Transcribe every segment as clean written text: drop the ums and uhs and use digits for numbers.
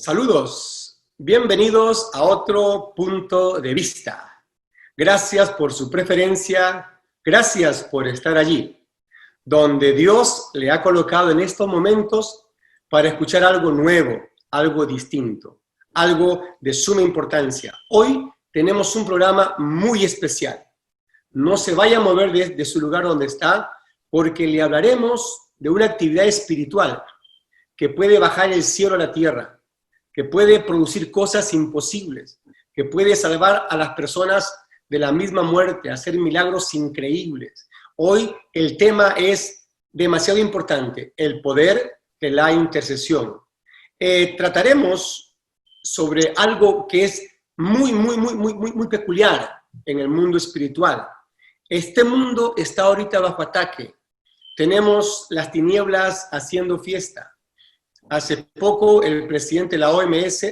Saludos, bienvenidos a otro punto de vista. Gracias por su preferencia, gracias por estar allí, donde Dios le ha colocado en estos momentos para escuchar algo nuevo, algo distinto, algo de suma importancia. Hoy tenemos un programa muy especial. No se vaya a mover de su lugar donde está, porque le hablaremos de una actividad espiritual que puede bajar el cielo a la tierra, que puede producir cosas imposibles, que puede salvar a las personas de la misma muerte, hacer milagros increíbles. Hoy el tema es demasiado importante, el poder de la intercesión. Trataremos sobre algo que es muy peculiar en el mundo espiritual. Este mundo está ahorita bajo ataque. Tenemos las tinieblas haciendo fiesta. Hace poco el presidente de la OMS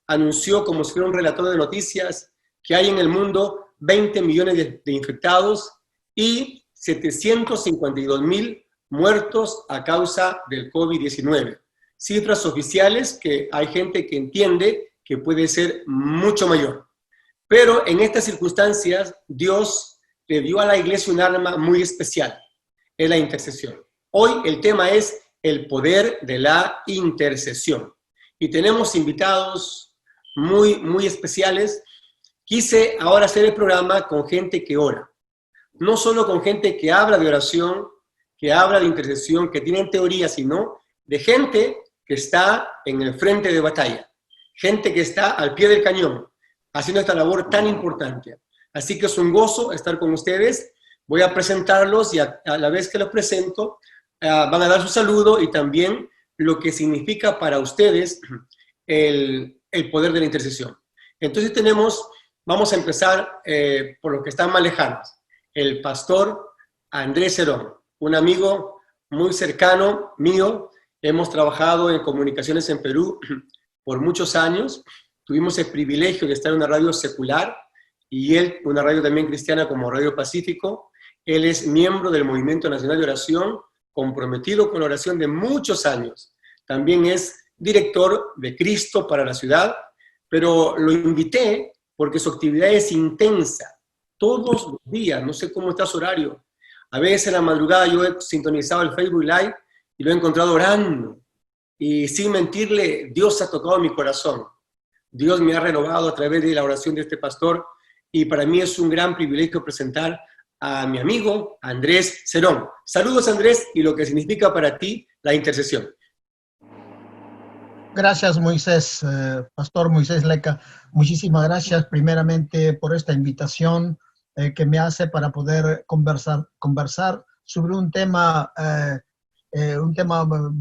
anunció, como si fuera un relator de noticias, que hay en el mundo 20 millones de infectados y 752,000 muertos a causa del COVID-19. Cifras oficiales que hay gente que entiende que puede ser mucho mayor. Pero en estas circunstancias, Dios le dio a la iglesia un arma muy especial, es la intercesión. Hoy el tema es el poder de la intercesión. Y tenemos invitados muy especiales. Quise ahora hacer el programa con gente que ora. No solo con gente que habla de oración, que habla de intercesión, que tienen teoría, sino de gente que está en el frente de batalla. Gente que está al pie del cañón, haciendo esta labor tan importante. Así que es un gozo estar con ustedes. Voy a presentarlos y a la vez que los presento, van a dar su saludo y también lo que significa para ustedes el poder de la intercesión. Entonces vamos a empezar por los que están más lejanos. El pastor Andrés Cerón, un amigo muy cercano mío. Hemos trabajado en comunicaciones en Perú por muchos años. Tuvimos el privilegio de estar en una radio secular y él, una radio también cristiana como Radio Pacífico. Él es miembro del Movimiento Nacional de Oración, comprometido con la oración de muchos años. También es director de Cristo para la ciudad, pero lo invité porque su actividad es intensa, todos los días. No sé cómo está su horario. A veces en la madrugada yo he sintonizado el Facebook Live y lo he encontrado orando. Y sin mentirle, Dios ha tocado mi corazón. Dios me ha renovado a través de la oración de este pastor y para mí es un gran privilegio presentar a mi amigo Andrés Cerón. Saludos, Andrés, y lo que significa para ti la intercesión. Gracias, Moisés, Pastor Moisés Leca. Muchísimas gracias primeramente por esta invitación que me hace para poder conversar sobre un tema,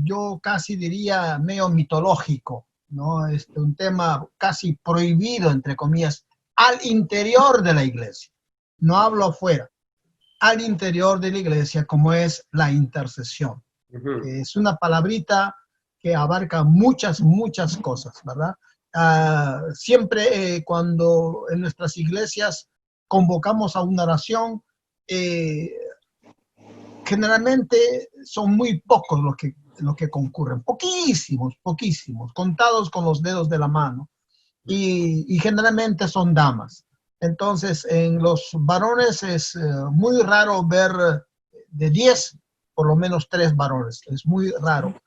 yo casi diría medio mitológico, ¿no? Un tema casi prohibido, entre comillas, al interior de la iglesia. No hablo afuera. Al interior de la iglesia, como es la intercesión. Es una palabrita que abarca muchas cosas, ¿verdad? Siempre cuando en nuestras iglesias convocamos a una oración, generalmente son muy pocos los que concurren, poquísimos, contados con los dedos de la mano, y generalmente son damas. Entonces, en los varones es muy raro ver de 10, por lo menos 3 varones. Es muy raro.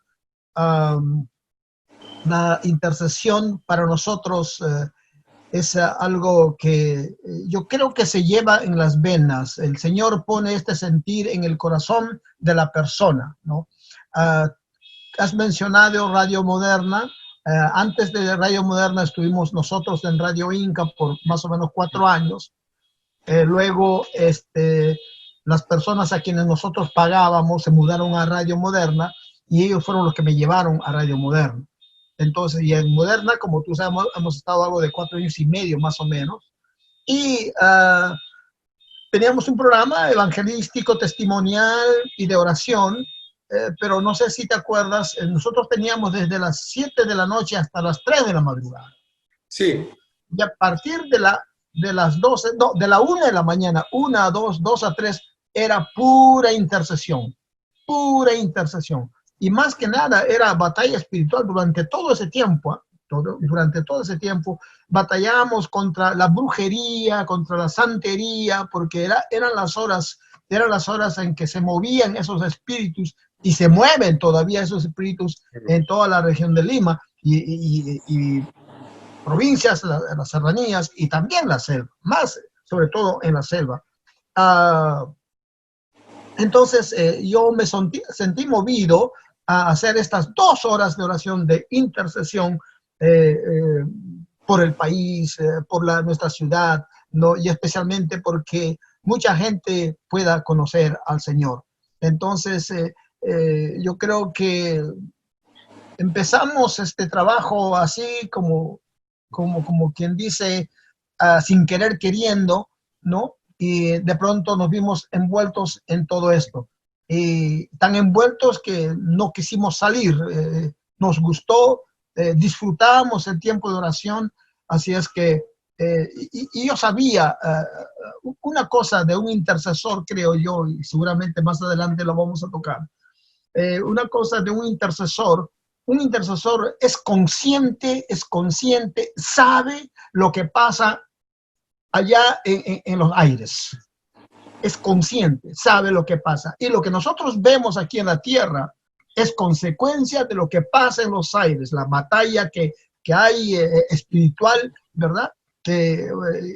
La intercesión para nosotros es algo que yo creo que se lleva en las venas. El Señor pone este sentir en el corazón de la persona, ¿no? Has mencionado Radio Moderna. Antes de Radio Moderna estuvimos nosotros en Radio Inca por más o menos 4 años. Luego las personas a quienes nosotros pagábamos se mudaron a Radio Moderna y ellos fueron los que me llevaron a Radio Moderna. Entonces, y en Moderna, como tú sabes, hemos estado algo de 4 años y medio más o menos. Y teníamos un programa evangelístico, testimonial y de oración. Pero no sé si te acuerdas, nosotros teníamos desde las 7 de la noche hasta las 3 de la madrugada. Sí. Y a partir de las 12, no, de la 1 de la mañana, 1 a 2, 2 a 3, era pura intercesión. Y más que nada era batalla espiritual durante todo ese tiempo. durante todo ese tiempo batallamos contra la brujería, contra la santería, porque eran las horas en que se movían esos espíritus y se mueven todavía esos espíritus en toda la región de Lima y provincias, las serranías y también la selva, más sobre todo en la selva. Entonces yo me sentí movido a hacer estas 2 horas de oración de intercesión por el país, por nuestra ciudad, ¿no? Y especialmente porque mucha gente pueda conocer al Señor. Entonces, yo creo que empezamos este trabajo así como quien dice, sin querer queriendo, ¿no? Y de pronto nos vimos envueltos en todo esto. Tan envueltos que no quisimos salir. Nos gustó, disfrutamos el tiempo de oración, así es que, y yo sabía una cosa de un intercesor, creo yo, y seguramente más adelante lo vamos a tocar. Una cosa de un intercesor es consciente, sabe lo que pasa allá en los aires. Es consciente, sabe lo que pasa. Y lo que nosotros vemos aquí en la tierra es consecuencia de lo que pasa en los aires, la batalla que hay espiritual, ¿verdad? Que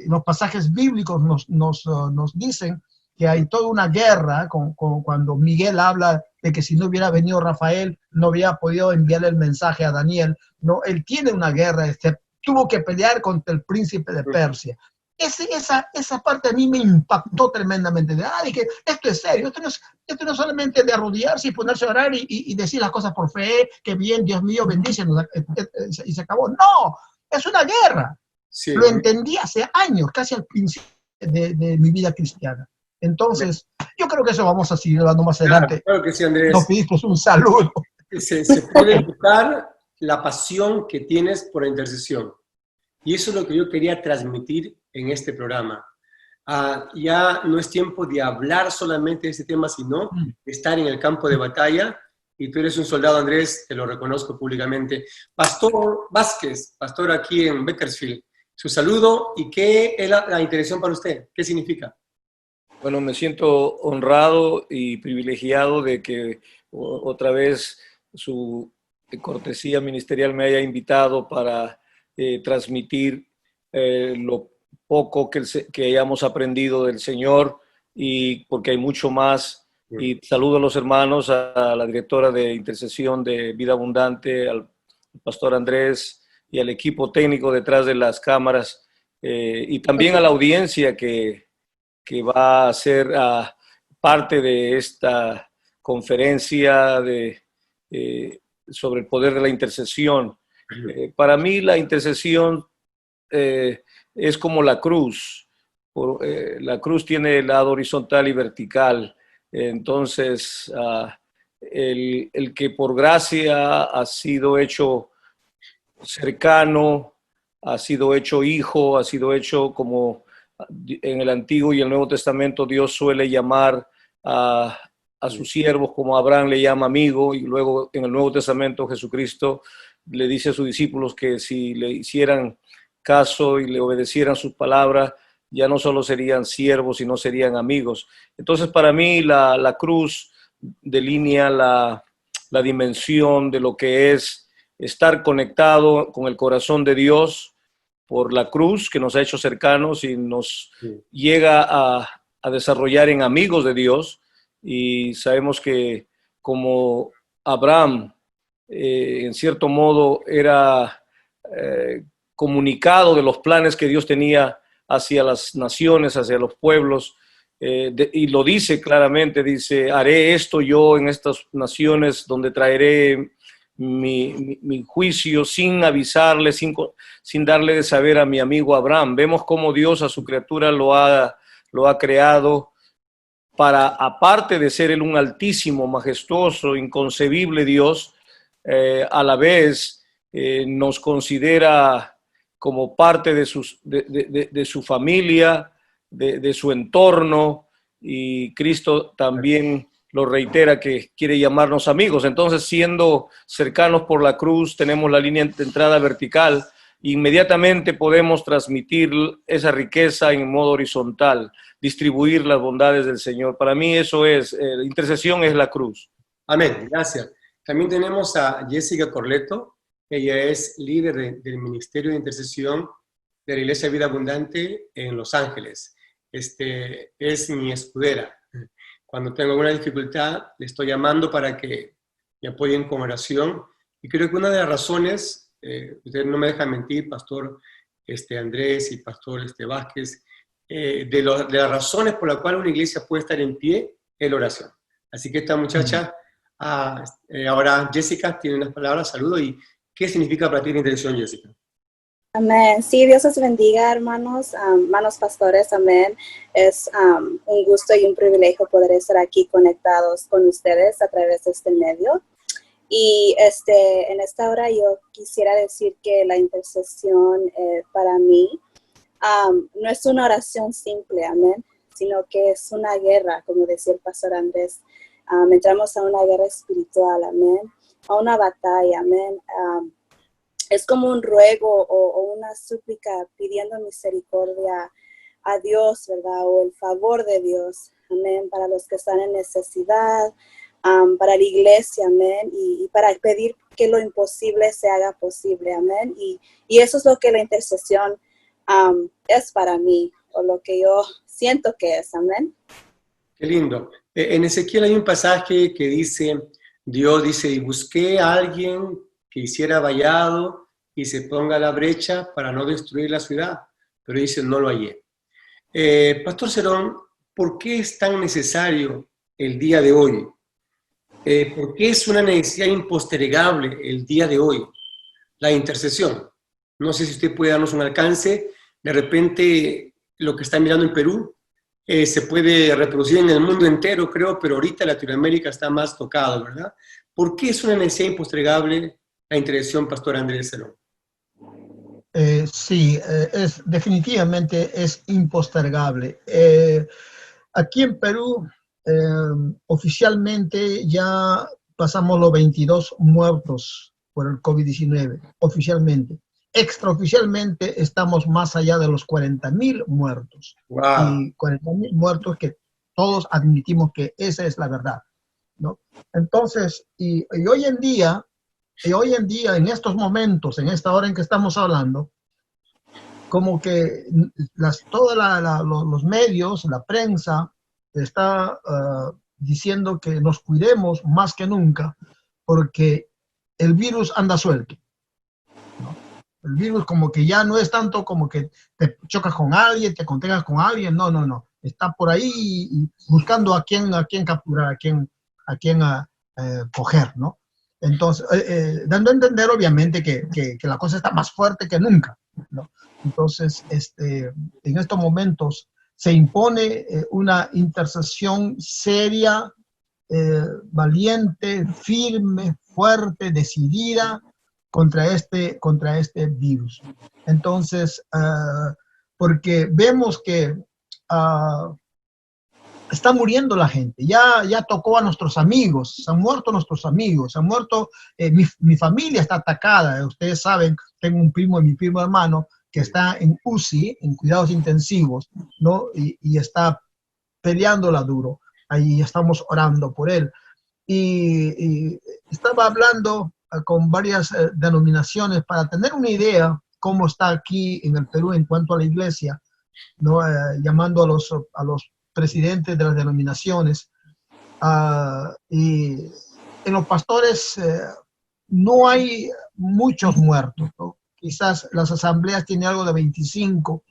los pasajes bíblicos nos dicen que hay toda una guerra, cuando Miguel habla de que si no hubiera venido Rafael, no había podido enviarle el mensaje a Daniel. No, él tiene una guerra, tuvo que pelear contra el príncipe de Persia. Esa parte a mí me impactó tremendamente. De que esto es serio, esto no es solamente de arrodillarse y ponerse a orar y decir las cosas por fe, que bien, Dios mío, bendícenos, y se acabó. No, es una guerra. Sí. Lo entendí hace años, casi al principio de mi vida cristiana. Entonces, yo creo que eso vamos a seguir hablando más adelante. Claro que sí, Andrés. Nos pedimos un saludo. Se puede notar la pasión que tienes por la intercesión. Y eso es lo que yo quería transmitir en este programa. Ya no es tiempo de hablar solamente de este tema, sino de estar en el campo de batalla. Y tú eres un soldado, Andrés, te lo reconozco públicamente. Pastor Vázquez, pastor aquí en Bakersfield, su saludo y qué es la intercesión para usted, ¿qué significa? Bueno, me siento honrado y privilegiado de que otra vez su cortesía ministerial me haya invitado para transmitir lo poco que hayamos aprendido del Señor, y porque hay mucho más. Y saludo a los hermanos, a la directora de intercesión de Vida Abundante, al pastor Andrés y al equipo técnico detrás de las cámaras, y también a la audiencia que va a ser parte de esta conferencia sobre el poder de la intercesión. Para mí la intercesión es como la cruz. La cruz tiene el lado horizontal y vertical. Entonces, el que por gracia ha sido hecho cercano, ha sido hecho hijo, ha sido hecho como en el Antiguo y el Nuevo Testamento Dios suele llamar a sus siervos, como Abraham le llama amigo, y luego en el Nuevo Testamento Jesucristo le dice a sus discípulos que si le hicieran caso y le obedecieran sus palabras, ya no solo serían siervos, sino serían amigos. Entonces, para mí la cruz delinea la dimensión de lo que es estar conectado con el corazón de Dios por la cruz, que nos ha hecho cercanos y nos llega a desarrollar en amigos de Dios. Y sabemos que como Abraham, en cierto modo, era comunicado de los planes que Dios tenía hacia las naciones, hacia los pueblos, y lo dice claramente, dice, haré esto yo en estas naciones donde traeré mi juicio sin avisarle, sin darle de saber a mi amigo Abraham. Vemos cómo Dios a su criatura lo ha creado para, aparte de ser él un altísimo, majestuoso, inconcebible Dios, a la vez nos considera como parte de su familia, de su entorno, y Cristo también lo reitera que quiere llamarnos amigos. Entonces, siendo cercanos por la cruz, tenemos la línea de entrada vertical, inmediatamente podemos transmitir esa riqueza en modo horizontal, distribuir las bondades del Señor. Para mí eso es, intercesión es la cruz. Amén, gracias. También tenemos a Jessica Corleto. Ella es líder del Ministerio de Intercesión de la Iglesia Vida Abundante en Los Ángeles. Es mi escudera. Cuando tengo alguna dificultad, le estoy llamando para que me apoyen con oración. Y creo que una de las razones, ustedes no me dejan mentir, Pastor Andrés y Pastor Vázquez, de las razones por las cuales una iglesia puede estar en pie es la oración. Así que esta muchacha, ahora Jessica, tiene unas palabras, saludo. ¿Y qué significa para ti la intercesión, Jessica? Amén. Sí, Dios os bendiga, hermanos, hermanos pastores, amén. Es un gusto y un privilegio poder estar aquí conectados con ustedes a través de este medio. Y en esta hora yo quisiera decir que la intercesión para mí no es una oración simple, amén, sino que es una guerra, como decía el pastor Andrés. Entramos a una guerra espiritual, amén, a una batalla, amén. Es como un ruego o una súplica pidiendo misericordia a Dios, ¿verdad? O el favor de Dios, amén, para los que están en necesidad, para la iglesia, amén, y para pedir que lo imposible se haga posible, amén. Y eso es lo que la intercesión es para mí, o lo que yo siento que es, amén. Qué lindo. En Ezequiel hay un pasaje que dice, Dios dice, y busqué a alguien que hiciera vallado y se ponga a la brecha para no destruir la ciudad. Pero dice, no lo hallé. Pastor Cerón, ¿por qué es tan necesario el día de hoy? ¿Por qué es una necesidad impostergable el día de hoy? La intercesión. No sé si usted puede darnos un alcance. De repente, lo que está mirando en Perú se puede reproducir en el mundo entero, creo, pero ahorita Latinoamérica está más tocado, ¿verdad? ¿Por qué es una necesidad impostergable la intercesión, Pastor Andrés Cerón? Sí, definitivamente es impostergable. Aquí en Perú, oficialmente ya pasamos los 22 muertos por el COVID-19, oficialmente. Extraoficialmente estamos más allá de los 40,000 muertos. Wow. Y 40,000 muertos que todos admitimos que esa es la verdad, ¿no? Entonces, y hoy en día, en estos momentos, en esta hora en que estamos hablando, como que todos los medios, la prensa, está diciendo que nos cuidemos más que nunca porque el virus anda suelto, ¿no? El virus como que ya no es tanto como que te chocas con alguien, te contagias con alguien, no. Está por ahí buscando a quién capturar, a quién coger, ¿no? Entonces, dando a entender obviamente que la cosa está más fuerte que nunca, ¿no? Entonces, en estos momentos se impone una intercesión seria, valiente, firme, fuerte, decidida contra este virus. Entonces, porque vemos que está muriendo la gente, ya tocó a nuestros amigos, se han muerto nuestros amigos, se han muerto, mi familia está atacada, ustedes saben, tengo un primo y mi primo hermano que está en UCI, en cuidados intensivos, ¿no? Y está peleándola duro, ahí estamos orando por él. Y estaba hablando con varias denominaciones para tener una idea cómo está aquí en el Perú en cuanto a la iglesia, ¿no? Llamando a los presidentes de las denominaciones, y en los pastores no hay muchos muertos, ¿no? Quizás las asambleas tienen algo de 25,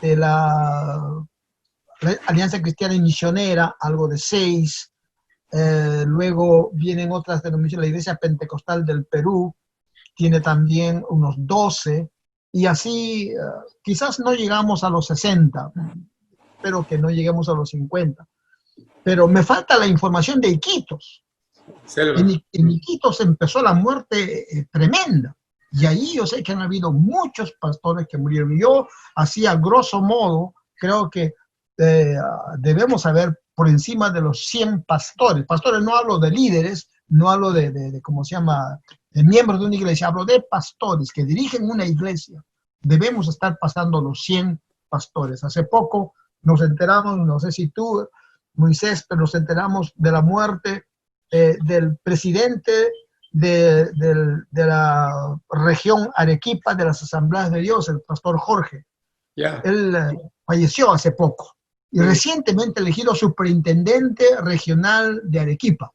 la Alianza Cristiana y Misionera algo de 6, luego vienen otras denominaciones, la Iglesia Pentecostal del Perú tiene también unos 12, y así quizás no llegamos a los 60, espero que no lleguemos a los 50. Pero me falta la información de Iquitos. En Iquitos empezó la muerte tremenda. Y ahí yo sé que han habido muchos pastores que murieron. Yo, así a grosso modo, creo que debemos haber por encima de los 100 pastores. Pastores, no hablo de líderes, no hablo de ¿cómo se llama?, de miembros de una iglesia, hablo de pastores que dirigen una iglesia. Debemos estar pasando los 100 pastores. Hace poco nos enteramos, no sé si tú, Moisés, pero nos enteramos de la muerte del presidente de la región Arequipa de las Asambleas de Dios, el pastor Jorge. Ya. Él falleció hace poco y recientemente elegido superintendente regional de Arequipa.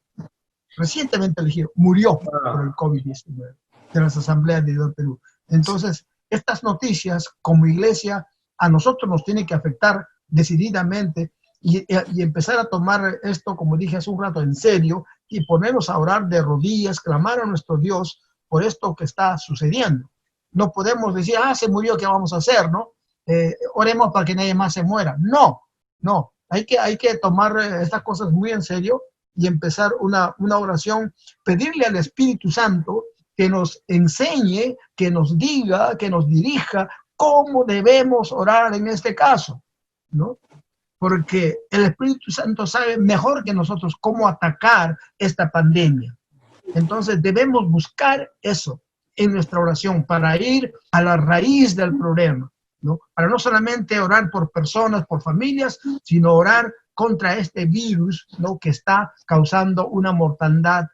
Recientemente elegido, murió por el COVID-19 de las Asambleas de Dios del Perú. Entonces, estas noticias como iglesia a nosotros nos tienen que afectar decididamente y empezar a tomar esto, como dije hace un rato, en serio y ponernos a orar de rodillas, clamar a nuestro Dios por esto que está sucediendo. No podemos decir, se murió, ¿qué vamos a hacer? ¿No? Oremos para que nadie más se muera. No, hay que tomar estas cosas muy en serio y empezar una oración, pedirle al Espíritu Santo que nos enseñe, que nos diga, que nos dirija cómo debemos orar en este caso, ¿no? Porque el Espíritu Santo sabe mejor que nosotros cómo atacar esta pandemia. Entonces debemos buscar eso en nuestra oración para ir a la raíz del problema, ¿no? Para no solamente orar por personas, por familias, sino orar contra este virus, ¿no?, que está causando una mortandad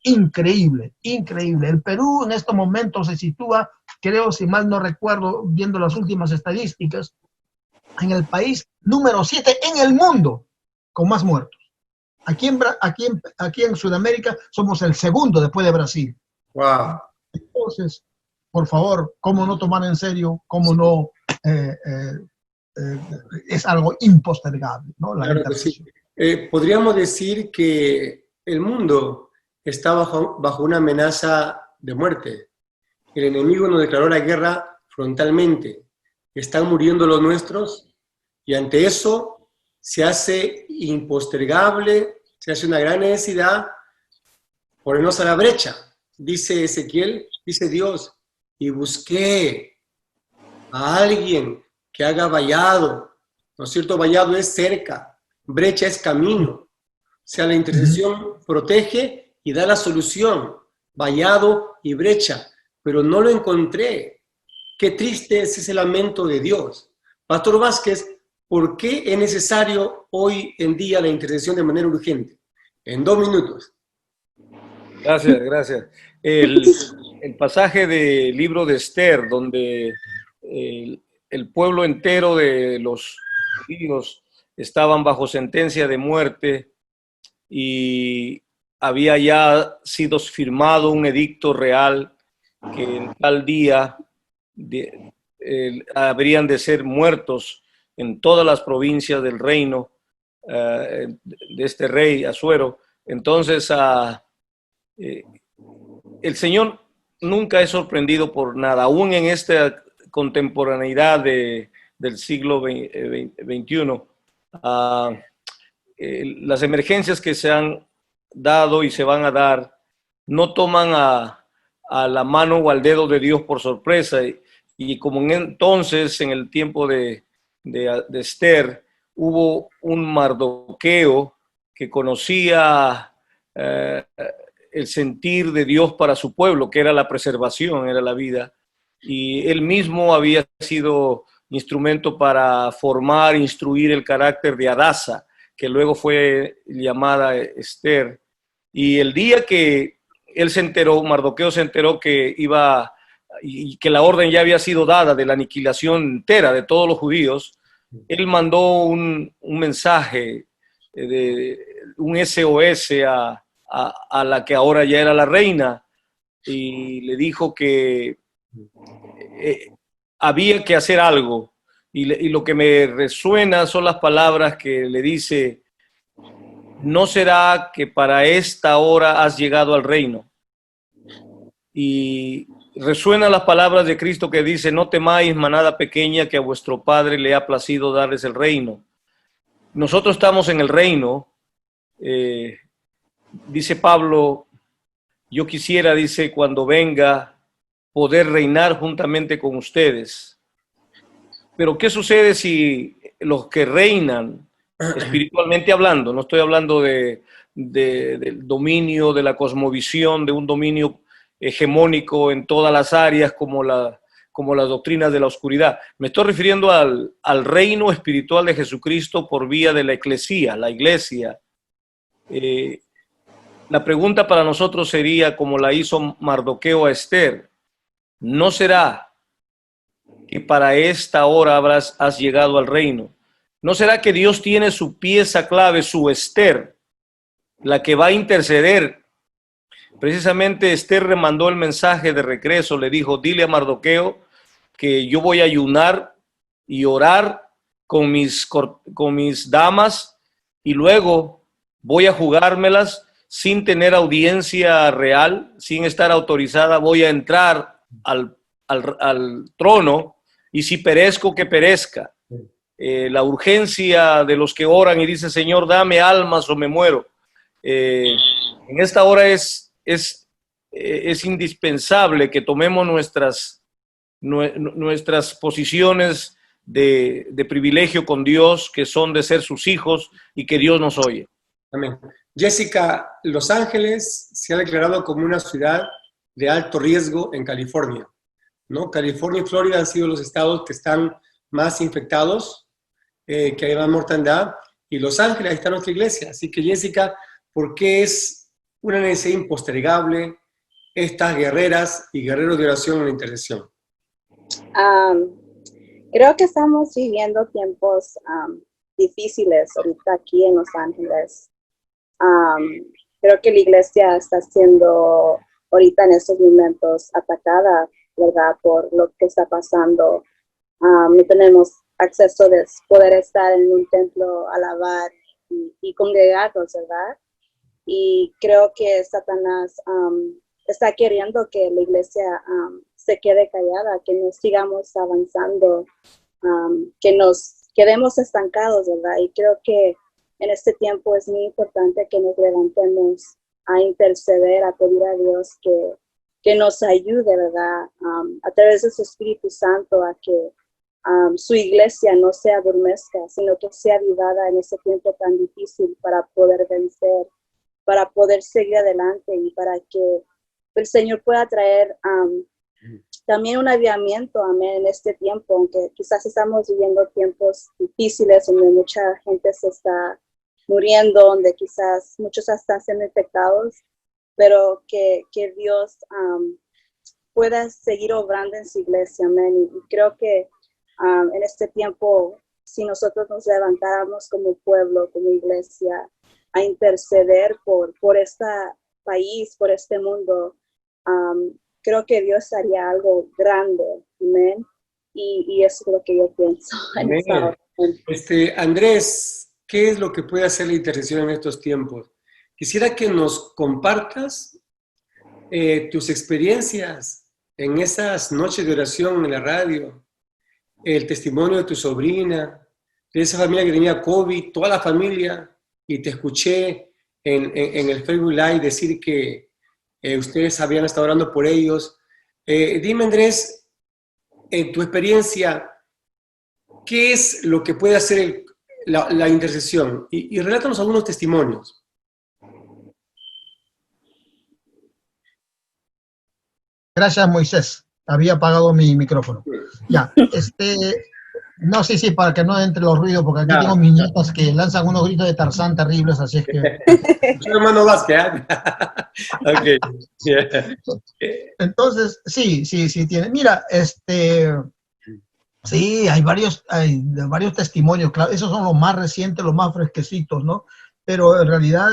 increíble, increíble. El Perú en estos momentos se sitúa, creo, si mal no recuerdo, viendo las últimas estadísticas, en el país número 7 en el mundo con más muertos. Aquí en Sudamérica somos el segundo después de Brasil. Wow. Entonces, por favor, ¿cómo no tomar en serio? ¿Cómo no? Es algo impostergable, ¿no? Claro que sí. Podríamos decir que el mundo está bajo una amenaza de muerte. El enemigo nos declaró la guerra frontalmente. Están muriendo los nuestros y ante eso se hace impostergable, se hace una gran necesidad ponernos a la brecha. Dice Ezequiel, dice Dios, y busqué a alguien que haga vallado, ¿no es cierto? Vallado es cerca, brecha es camino. O sea, la intercesión protege y da la solución, vallado y brecha, pero no lo encontré. Qué triste es ese lamento de Dios. Pastor Vázquez, ¿por qué es necesario hoy en día la intercesión de manera urgente? En 2 minutos. Gracias. El pasaje del libro de Esther, donde el pueblo entero de los judíos estaban bajo sentencia de muerte y había ya sido firmado un edicto real que en tal día habrían de ser muertos en todas las provincias del reino de este rey Asuero. Entonces, el Señor nunca es sorprendido por nada, aún en esta contemporaneidad del siglo XXI. Las emergencias que se han dado y se van a dar no toman a la mano o al dedo de Dios por sorpresa. Y como entonces, en el tiempo de Esther, hubo un Mardoqueo que conocía el sentir de Dios para su pueblo, que era la preservación, era la vida, y él mismo había sido instrumento para formar, instruir el carácter de Hadasa, que luego fue llamada Esther. Y el día que él se enteró, Mardoqueo se enteró que iba y que la orden ya había sido dada de la aniquilación entera de todos los judíos, él mandó un mensaje, un SOS a la que ahora ya era la reina, y le dijo que había que hacer algo. Y lo que me resuena son las palabras que le dice: ¿no será que para esta hora has llegado al reino? Y resuenan las palabras de Cristo que dice: no temáis, manada pequeña, que a vuestro Padre le ha placido darles el reino. Nosotros estamos en el reino. Dice Pablo, yo quisiera, dice, cuando venga, poder reinar juntamente con ustedes. Pero ¿qué sucede si los que reinan espiritualmente hablando. No estoy hablando del dominio, de la cosmovisión, de un dominio hegemónico en todas las áreas como las doctrinas de la oscuridad. Me estoy refiriendo al reino espiritual de Jesucristo por vía de la eclesía, la iglesia. La pregunta para nosotros sería, como la hizo Mardoqueo a Esther: ¿no será que para esta hora has llegado al reino? ¿No será que Dios tiene su pieza clave, su Esther, la que va a interceder? Precisamente Esther le mandó el mensaje de regreso, le dijo: dile a Mardoqueo que yo voy a ayunar y orar con mis damas, y luego voy a jugármelas sin tener audiencia real, sin estar autorizada. Voy a entrar al trono, y si perezco, que perezca. La urgencia de los que oran y dicen: Señor, dame almas o me muero. En esta hora es indispensable que tomemos nuestras posiciones de privilegio con Dios, que son de ser sus hijos y que Dios nos oye. Amén. Jessica, Los Ángeles se ha declarado como una ciudad de alto riesgo en California, ¿no? California y Florida han sido los estados que están más infectados, que hay más mortandad, y Los Ángeles, ahí está nuestra iglesia. Así que, Jessica, ¿por qué es una necesidad impostergable estas guerreras y guerreros de oración en la intercesión? Creo que estamos viviendo tiempos difíciles ahorita aquí en Los Ángeles. Creo que la iglesia está siendo ahorita en estos momentos atacada, ¿verdad? Por lo que está pasando. No tenemos acceso de poder estar en un templo, alabar y congregarnos, ¿verdad? Y creo que Satanás está queriendo que la iglesia se quede callada, que no sigamos avanzando, que nos quedemos estancados, ¿verdad? Y creo que en este tiempo es muy importante que nos levantemos a interceder, a pedir a Dios que nos ayude, ¿verdad? A través de su Espíritu Santo, a que su iglesia no se adormezca, sino que sea avivada en ese tiempo tan difícil para poder vencer, para poder seguir adelante y para que el Señor pueda traer también un avivamiento, amén, en este tiempo, aunque quizás estamos viviendo tiempos difíciles donde mucha gente se está muriendo, donde quizás muchos están siendo infectados, pero que Dios pueda seguir obrando en su iglesia, amén. Y creo que en este tiempo, si nosotros nos levantáramos como pueblo, como iglesia, a interceder por este país, por este mundo, creo que Dios haría algo grande, amén. Y eso es lo que yo pienso. Andrés, ¿qué es lo que puede hacer la intercesión en estos tiempos? Quisiera que nos compartas tus experiencias en esas noches de oración en la radio, el testimonio de tu sobrina, de esa familia que tenía COVID, toda la familia, y te escuché en el Facebook Live decir que ustedes habían estado orando por ellos. Dime, Andrés, en tu experiencia, ¿qué es lo que puede hacer la intercesión? Y relátanos algunos testimonios. Gracias, Moisés. Había apagado mi micrófono. Ya, no, sí, para que no entre los ruidos, porque aquí tengo mis nietos que lanzan unos gritos de Tarzán terribles, así es que... hermano Vázquez, ¿eh? Okay. Yeah. Entonces, sí, tiene. Mira, sí, hay varios testimonios, claro, esos son los más recientes, los más fresquecitos, ¿no? Pero en realidad,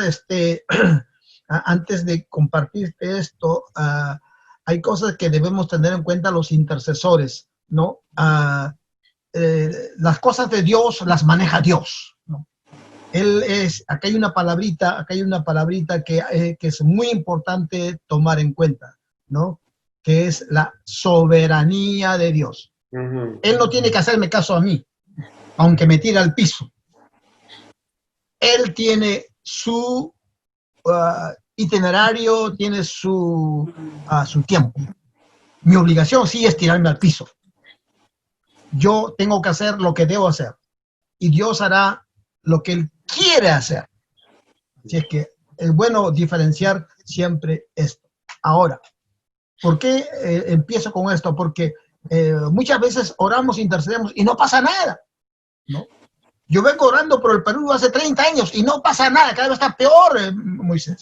antes de compartirte esto, hay cosas que debemos tener en cuenta los intercesores, ¿no? Las cosas de Dios las maneja Dios, ¿no? Acá hay una palabrita que es muy importante tomar en cuenta, ¿no? Que es la soberanía de Dios. Uh-huh. Él no tiene que hacerme caso a mí, aunque me tire al piso. Él tiene su itinerario, tiene su tiempo. Mi obligación sí es tirarme al piso. Yo tengo que hacer lo que debo hacer. Y Dios hará lo que Él quiere hacer. Así es que es bueno diferenciar siempre esto. Ahora, ¿por qué empiezo con esto? Porque muchas veces oramos, intercedemos y no pasa nada, ¿no? Yo vengo orando por el Perú hace 30 años y no pasa nada, cada vez está peor, Moisés.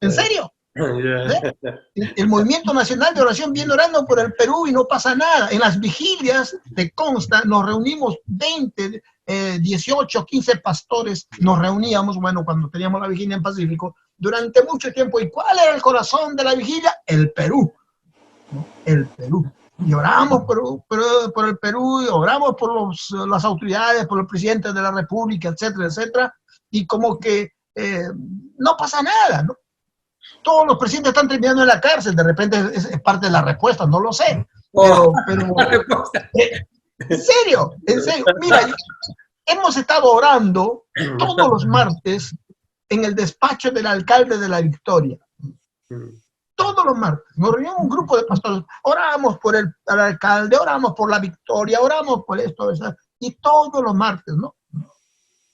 ¿En serio? El Movimiento Nacional de Oración viene orando por el Perú y no pasa nada. En las vigilias, te consta, nos reunimos 20, 18, 15 pastores, nos reuníamos, bueno, cuando teníamos la vigilia en Pacífico, durante mucho tiempo. ¿Y cuál era el corazón de la vigilia? El Perú, ¿no? El Perú. Y oramos por el Perú, y oramos por las autoridades, por los presidentes de la República, etcétera, etcétera. Y como que no pasa nada, ¿no? Todos los presidentes están terminando en la cárcel, de repente es parte de la respuesta, no lo sé. Pero en serio, mira, hemos estado orando todos los martes en el despacho del alcalde de La Victoria. Todos los martes, nos reunimos un grupo de pastores, oramos por el alcalde, oramos por La Victoria, oramos por esto, eso, y todos los martes, ¿no?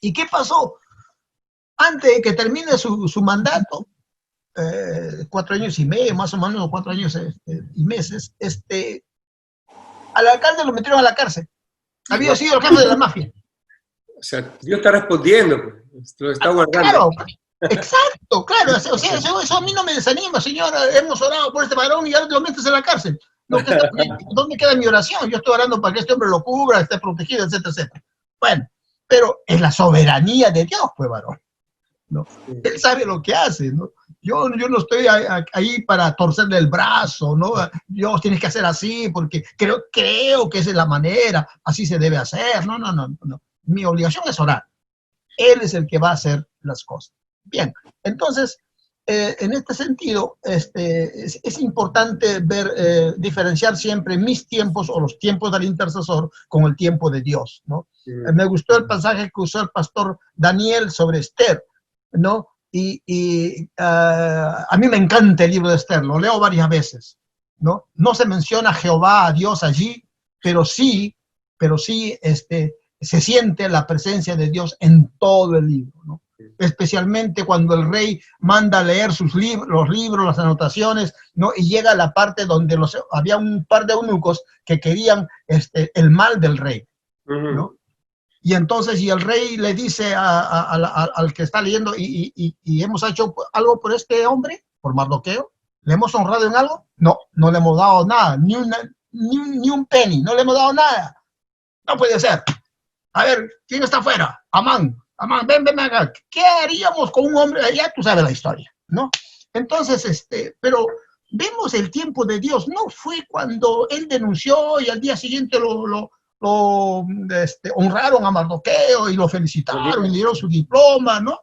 ¿Y qué pasó? Antes de que termine su mandato, 4 años y medio, más o menos 4 años y meses, al alcalde lo metieron a la cárcel. Había sido el jefe de la mafia. O sea, Dios está respondiendo, pues, lo está guardando. Claro, exacto, claro. O sea, eso a mí no me desanima, señora. Hemos orado por este varón y ahora lo metes en la cárcel. No, ¿dónde queda mi oración? Yo estoy orando para que este hombre lo cubra, esté protegido, etcétera, etcétera. Bueno, pero es la soberanía de Dios, pues, varón, ¿no? Él sabe lo que hace, ¿no? Yo no estoy ahí para torcerle el brazo, ¿no? Dios, tienes que hacer así porque creo que esa es la manera, así se debe hacer. No. Mi obligación es orar. Él es el que va a hacer las cosas. Bien, entonces, en este sentido, es importante diferenciar siempre mis tiempos o los tiempos del intercesor con el tiempo de Dios, ¿no? Me gustó el pasaje que usó el pastor Daniel sobre Esther, ¿no? Y a mí me encanta el libro de Esther, lo leo varias veces, ¿no? No se menciona a Jehová, a Dios allí, pero sí se siente la presencia de Dios en todo el libro, ¿no? Especialmente cuando el rey manda a leer los libros, las anotaciones, ¿no? Y llega a la parte donde había un par de eunucos que querían el mal del rey, ¿no? Y entonces, y el rey le dice al que está leyendo, y hemos hecho algo por este hombre, por Mardoqueo, ¿le hemos honrado en algo? No le hemos dado nada, ni un penny, no le hemos dado nada. No puede ser. A ver, ¿quién está afuera? Amán, ven acá. ¿Qué haríamos con un hombre? Ya tú sabes la historia, ¿no? Entonces, pero vemos el tiempo de Dios. No fue cuando él denunció y al día siguiente lo honraron a Mardoqueo y lo felicitaron y le dieron su diploma, ¿no?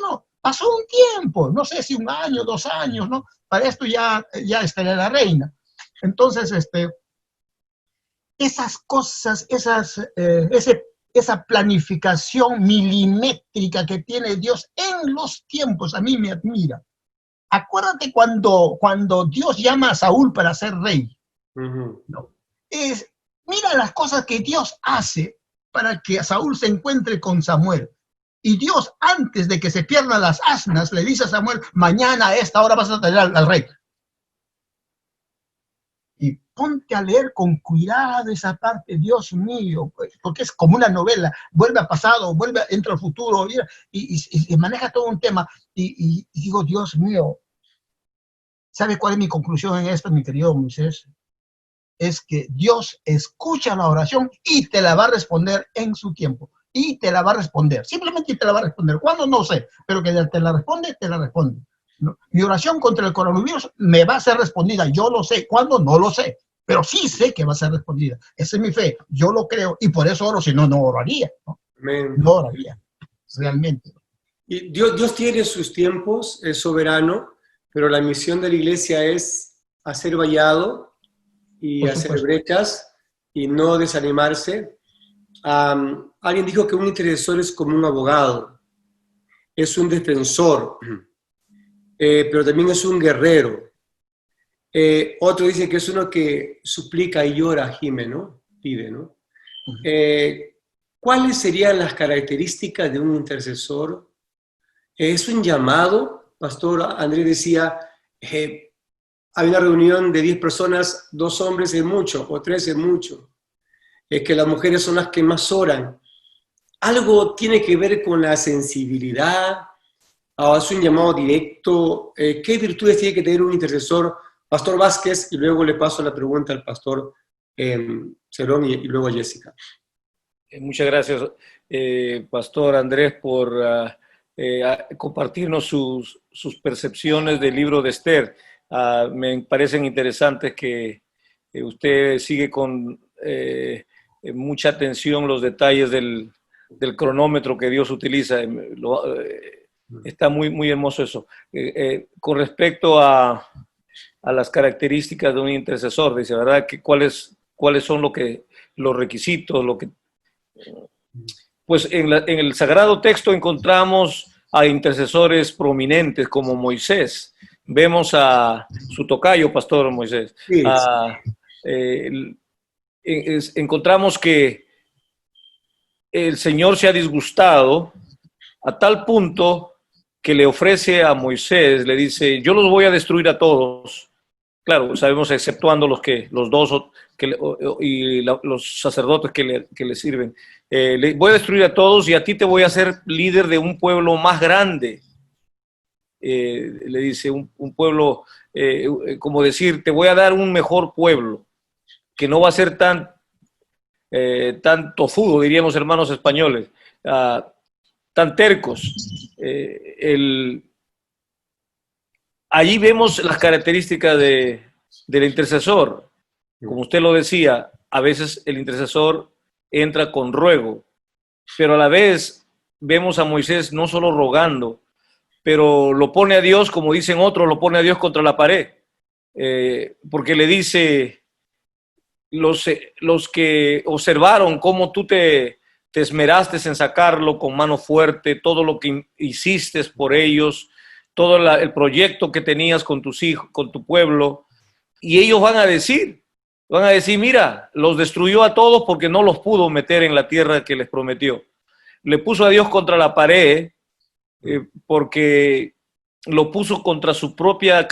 No. Pasó un tiempo, no sé si 1 año, 2 años, ¿no? Para esto ya estaría la reina. Entonces, esas cosas, esa planificación milimétrica que tiene Dios en los tiempos, a mí me admira. Acuérdate cuando Dios llama a Saúl para ser rey, ¿no? Mira las cosas que Dios hace para que Saúl se encuentre con Samuel. Y Dios, antes de que se pierdan las asnas, le dice a Samuel, mañana a esta hora vas a traer al rey. Y ponte a leer con cuidado esa parte, Dios mío, porque es como una novela, vuelve al pasado, entra al futuro, y maneja todo un tema. Y digo, Dios mío, ¿sabe cuál es mi conclusión en esto, mi querido Moisés? Es que Dios escucha la oración y te la va a responder en su tiempo. Y te la va a responder. Simplemente te la va a responder. ¿Cuándo? No sé. Pero que te la responde, te la responde, ¿no? Mi oración contra el coronavirus me va a ser respondida. Yo lo sé. ¿Cuándo? No lo sé. Pero sí sé que va a ser respondida. Esa es mi fe. Yo lo creo. Y por eso oro. Si no, no oraría, ¿no? No oraría. Realmente. Y Dios tiene sus tiempos, es soberano, pero la misión de la iglesia es hacer vallado y hacer brechas y no desanimarse. Alguien dijo que un intercesor es como un abogado, es un defensor, pero también es un guerrero. Otro dice que es uno que suplica y llora, gime, ¿no? Pide, ¿no? ¿cuáles serían las características de un intercesor? Es un llamado, Pastor Andrés decía, hay una reunión de 10 personas, 2 hombres es mucho, o 3 es mucho. Es que las mujeres son las que más oran. Algo tiene que ver con la sensibilidad, es un llamado directo. ¿Qué virtudes tiene que tener un intercesor? Pastor Vázquez, y luego le paso la pregunta al pastor Cerón y luego a Jessica. Muchas gracias, Pastor Andrés, por compartirnos sus percepciones del libro de Esther. Me parecen interesantes que usted sigue con mucha atención los detalles del cronómetro que Dios utiliza. Está muy, muy hermoso eso. Con respecto a las características de un intercesor, dice, ¿verdad? ¿Cuáles son los requisitos? Pues en el Sagrado Texto encontramos a intercesores prominentes como Moisés. Vemos a su tocayo, Pastor Moisés. Sí. Encontramos que el Señor se ha disgustado a tal punto que le ofrece a Moisés, le dice, yo los voy a destruir a todos. Claro, sabemos exceptuando los 2 y los sacerdotes que le sirven. Le voy a destruir a todos y a ti te voy a hacer líder de un pueblo más grande. Le dice, un pueblo, como decir, te voy a dar un mejor pueblo, que no va a ser tan tozudo, diríamos hermanos españoles, tan tercos. Allí vemos las características del intercesor. Como usted lo decía, a veces el intercesor entra con ruego, pero a la vez vemos a Moisés no solo rogando, pero lo pone a Dios, como dicen otros, lo pone a Dios contra la pared, porque le dice, los que observaron cómo tú te esmeraste en sacarlo con mano fuerte, todo lo que hiciste por ellos, todo el proyecto que tenías con tus hijos, con tu pueblo, y ellos van a decir, mira, los destruyó a todos porque no los pudo meter en la tierra que les prometió. Le puso a Dios contra la pared porque lo puso contra su propia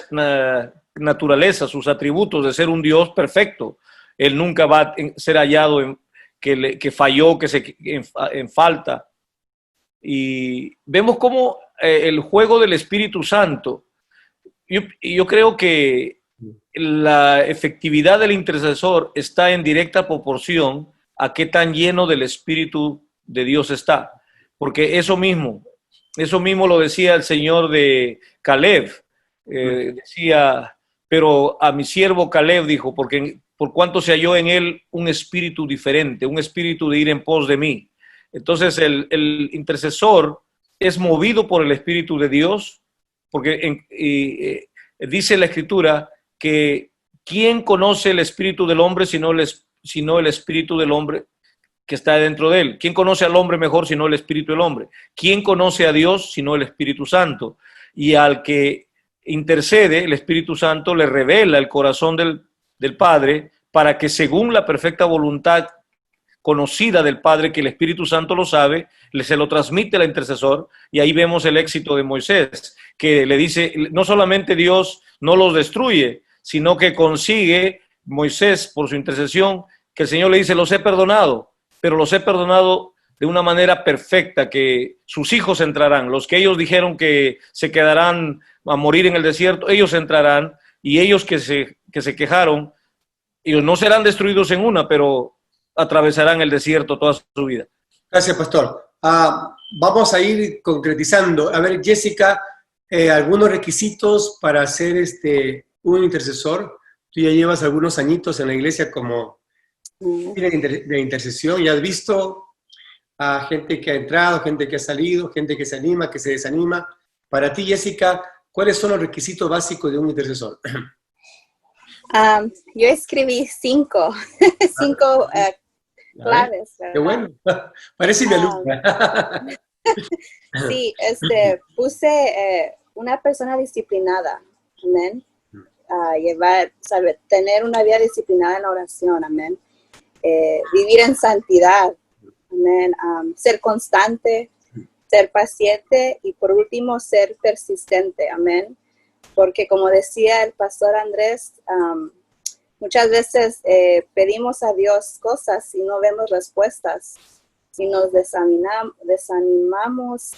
naturaleza, sus atributos de ser un Dios perfecto. Él nunca va a ser hallado que falló, en falta. Y vemos cómo el juego del Espíritu Santo, yo creo que la efectividad del intercesor está en directa proporción a qué tan lleno del Espíritu de Dios está. Porque eso mismo lo decía el Señor de Caleb. Decía, pero a mi siervo Caleb dijo, porque por cuanto se halló en él un espíritu diferente, un espíritu de ir en pos de mí. Entonces el intercesor es movido por el Espíritu de Dios, porque dice la Escritura que ¿quién conoce el espíritu del hombre sino el espíritu del hombre que está dentro de él? ¿Quién conoce al hombre mejor sino el espíritu del hombre? ¿Quién conoce a Dios sino el Espíritu Santo? Y al que intercede, el Espíritu Santo le revela el corazón del Padre para que según la perfecta voluntad conocida del Padre, que el Espíritu Santo lo sabe, se lo transmite al intercesor, y ahí vemos el éxito de Moisés, que le dice, no solamente Dios no los destruye, sino que consigue Moisés, por su intercesión, que el Señor le dice, los he perdonado, pero los he perdonado de una manera perfecta, que sus hijos entrarán, los que ellos dijeron que se quedarán a morir en el desierto, ellos entrarán, y ellos que se quejaron, ellos no serán destruidos en una, pero atravesarán el desierto toda su vida. Gracias, pastor. Vamos a ir concretizando. A ver, Jessica, algunos requisitos para ser un intercesor. Tú ya llevas algunos añitos en la iglesia como de intercesión y has visto a gente que ha entrado, gente que ha salido, gente que se anima, que se desanima. Para ti, Jessica, ¿cuáles son los requisitos básicos de un intercesor? Yo escribí 5 claves, ¿verdad? Qué bueno, parece mi alumna. Sí, puse una persona disciplinada, amén. Tener una vida disciplinada en la oración, amén. Vivir en santidad, Amén. Ser constante, ser paciente y por último ser persistente. Amén. Porque como decía el pastor Andrés, muchas veces pedimos a Dios cosas y no vemos respuestas. Y nos desanimamos,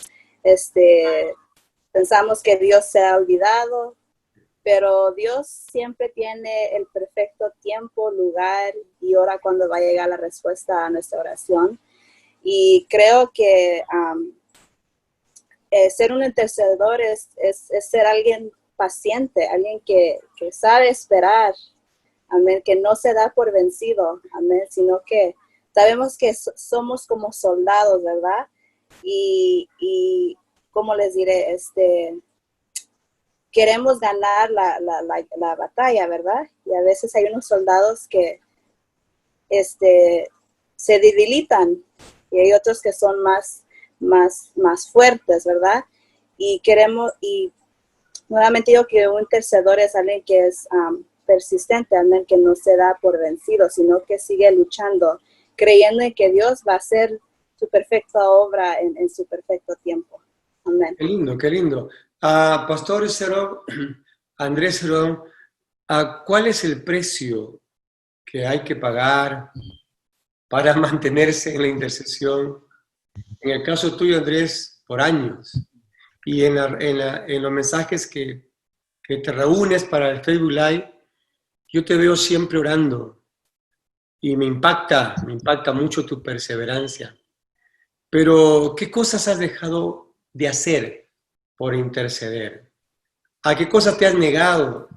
pensamos que Dios se ha olvidado, pero Dios siempre tiene el perfecto tiempo, lugar y hora cuando va a llegar la respuesta a nuestra oración. Y creo que ser un intercedor es ser alguien paciente, alguien que sabe esperar, amén, que no se da por vencido, amén, sino que sabemos que somos como soldados, ¿verdad? Y ¿cómo les diré? Queremos ganar la batalla, ¿verdad? Y a veces hay unos soldados que se debilitan y hay otros que son más fuertes, ¿verdad? Y nuevamente digo que un intercedor es alguien que es persistente, alguien que no se da por vencido, sino que sigue luchando, creyendo en que Dios va a hacer su perfecta obra en su perfecto tiempo. Amén. Qué lindo, qué lindo. Pastor Cerón, Andrés Cerón, ¿cuál es el precio que hay que pagar para mantenerse en la intercesión? En el caso tuyo, Andrés, por años. Y en los mensajes que te reúnes para el Facebook Live, yo te veo siempre orando. Y me impacta mucho tu perseverancia. Pero, ¿qué cosas has dejado de hacer por interceder? ¿A qué cosas te has negado?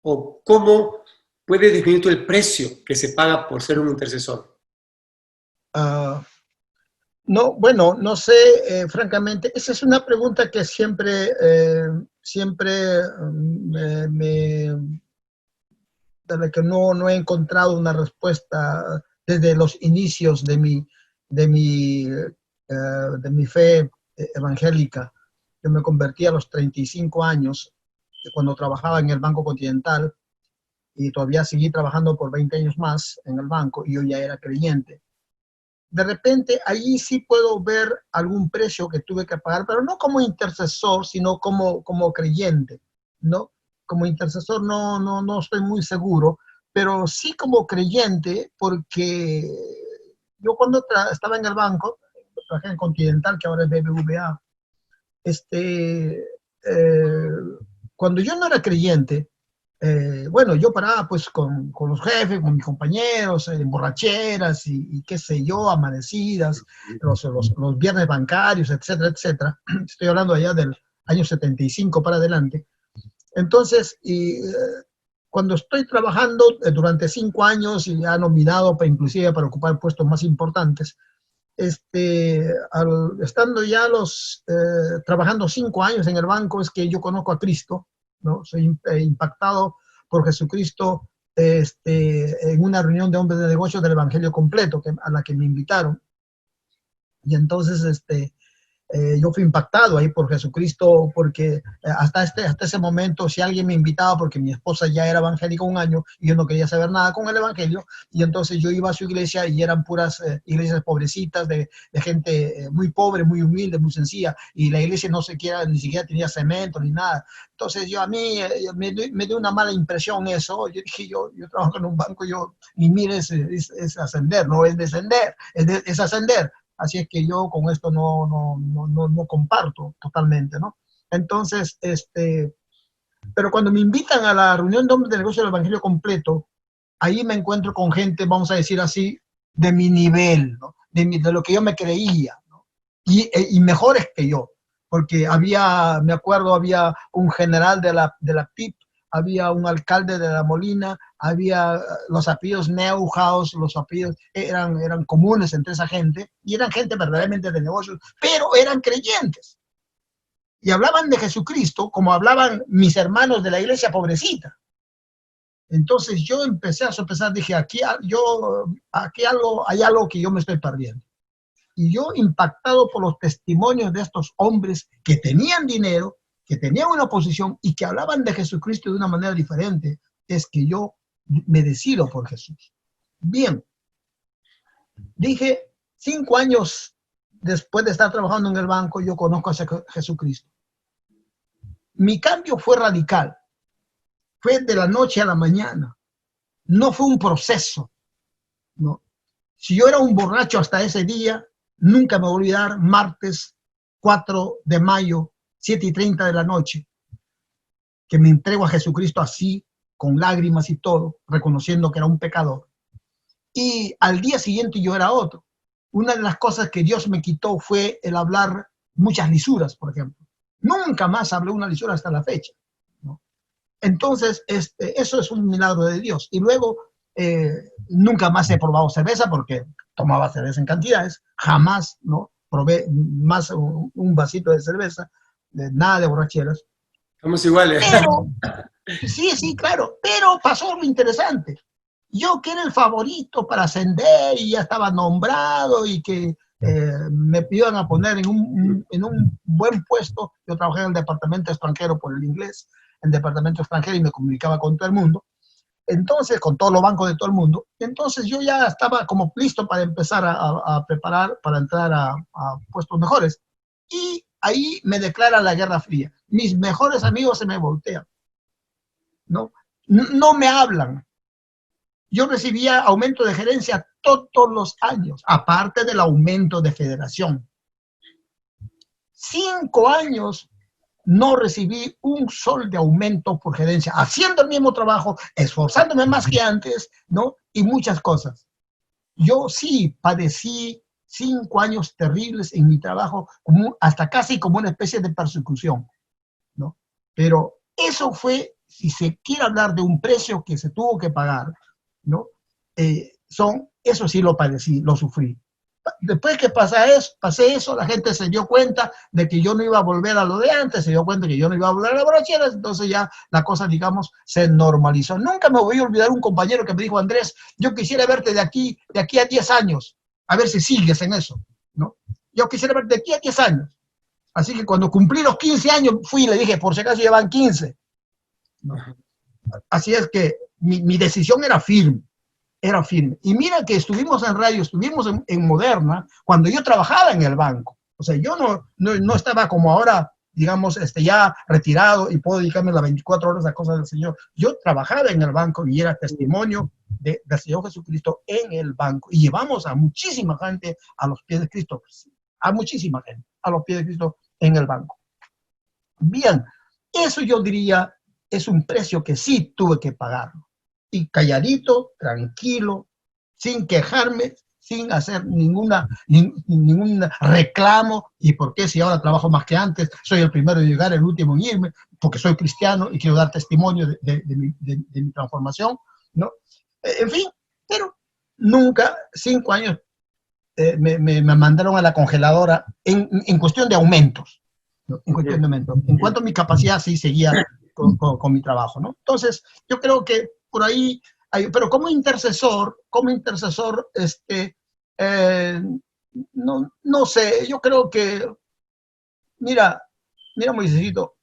¿O cómo puedes definir tú el precio que se paga por ser un intercesor? No, bueno, no sé, francamente, esa es una pregunta que siempre de la que no he encontrado una respuesta desde los inicios de mi fe evangélica. Yo me convertí a los 35 años, cuando trabajaba en el Banco Continental, y todavía seguí trabajando por 20 años más en el banco, y yo ya era creyente. De repente, allí sí puedo ver algún precio que tuve que pagar, pero no como intercesor, sino como creyente, ¿no? Como intercesor no estoy muy seguro, pero sí como creyente, porque yo cuando estaba en el banco, trabajé en Continental, que ahora es BBVA, cuando yo no era creyente, bueno, yo paraba pues con los jefes, con mis compañeros, en borracheras y qué sé yo, amanecidas, los viernes bancarios, etcétera, etcétera. Estoy hablando allá del año 75 para adelante. Entonces, cuando estoy trabajando durante 5 años y ya nominado inclusive para ocupar puestos más importantes, estando ya trabajando 5 años en el banco, es que yo conozco a Cristo, ¿no? Soy impactado por Jesucristo en una reunión de hombres de negocios del Evangelio Completo a la que me invitaron. Y entonces yo fui impactado ahí por Jesucristo, porque hasta ese momento, si alguien me invitaba, porque mi esposa ya era evangélica 1 año y yo no quería saber nada con el evangelio, y entonces yo iba a su iglesia y eran puras iglesias pobrecitas, de gente muy pobre, muy humilde, muy sencilla, y la iglesia ni siquiera tenía cemento ni nada. Entonces a mí me dio una mala impresión eso. Yo dije, yo trabajo en un banco, mi mira es ascender, no es descender, es ascender. Así es que yo con esto no comparto totalmente, ¿no? Entonces, pero cuando me invitan a la reunión de hombres de negocio del Evangelio Completo, ahí me encuentro con gente, vamos a decir así, de mi nivel, ¿no? De lo que yo me creía, ¿no? Y mejores que yo, porque me acuerdo, había un general de la PIP, había un alcalde de La Molina, había los apellidos Neuhaus, los apellidos eran comunes entre esa gente, y eran gente verdaderamente de negocios, pero eran creyentes. Y hablaban de Jesucristo como hablaban mis hermanos de la iglesia pobrecita. Entonces yo empecé a sopesar, dije, aquí hay algo que yo me estoy perdiendo. Y yo, impactado por los testimonios de estos hombres que tenían dinero, que tenían una posición y que hablaban de Jesucristo de una manera diferente, es que yo me decido por Jesús. Bien, dije, 5 años después de estar trabajando en el banco, yo conozco a Jesucristo. Mi cambio fue radical. Fue de la noche a la mañana. No fue un proceso, ¿no? Si yo era un borracho hasta ese día, nunca me voy a olvidar, martes 4 de mayo, 7:30 de la noche, que me entrego a Jesucristo así, con lágrimas y todo, reconociendo que era un pecador. Y al día siguiente yo era otro. Una de las cosas que Dios me quitó fue el hablar muchas lisuras, por ejemplo. Nunca más hablé una lisura hasta la fecha, ¿no? Entonces, eso es un milagro de Dios. Y luego, nunca más he probado cerveza porque tomaba cerveza en cantidades. Jamás, ¿no? Probé más un vasito de cerveza, nada de borracheras. Somos iguales. Pero, sí, claro. Pero pasó algo interesante. Yo que era el favorito para ascender y ya estaba nombrado y que me iban a poner en un buen puesto. Yo trabajé en el departamento extranjero por el inglés, en departamento extranjero, y me comunicaba con todo el mundo. Entonces, con todos los bancos de todo el mundo. Entonces yo ya estaba como listo para empezar a preparar para entrar a puestos mejores. Y ahí me declaran la Guerra Fría. Mis mejores amigos se me voltean, ¿no? No me hablan. Yo recibía aumento de gerencia todos los años, aparte del aumento de federación. 5 años no recibí un sol de aumento por gerencia, haciendo el mismo trabajo, esforzándome más que antes, ¿no? Y muchas cosas. Yo sí padecí 5 años terribles en mi trabajo, hasta casi como una especie de persecución, ¿no? Pero eso fue, si se quiere hablar de un precio que se tuvo que pagar, ¿no? Eso sí lo padecí, lo sufrí. Después que pasé eso, la gente se dio cuenta de que yo no iba a volver a lo de antes, se dio cuenta que yo no iba a volver a las borracheras, entonces ya la cosa, digamos, se normalizó. Nunca me voy a olvidar un compañero que me dijo: Andrés, yo quisiera verte de aquí a 10 años, a ver si sigues en eso, ¿no? Yo quisiera verte de aquí a 10 años. Así que cuando cumplí los 15 años, fui y le dije, por si acaso llevan 15. ¿No? Así es que mi decisión era firme. Era firme. Y mira que estuvimos en radio, estuvimos en Moderna, cuando yo trabajaba en el banco. O sea, yo no estaba como ahora, digamos, ya retirado y puedo dedicarme las 24 horas a cosas del Señor. Yo trabajaba en el banco y era testimonio del Señor Jesucristo en el banco. Y llevamos a muchísima gente a los pies de Cristo. A muchísima gente a los pies de Cristo en el banco. Bien, eso yo diría es un precio que sí tuve que pagarlo. Y calladito, tranquilo, sin quejarme, sin hacer ningún reclamo. ¿Y por qué si ahora trabajo más que antes? Soy el primero en llegar, el último en irme, porque soy cristiano y quiero dar testimonio de mi transformación, ¿no? En fin, pero nunca, 5 años, me mandaron a la congeladora en cuestión de aumentos, ¿no? En cuestión de aumentos. En cuanto a mi capacidad, sí seguía con mi trabajo, ¿no? Entonces, yo creo que por ahí, pero como intercesor, no sé, yo creo que, mira, Moisésito,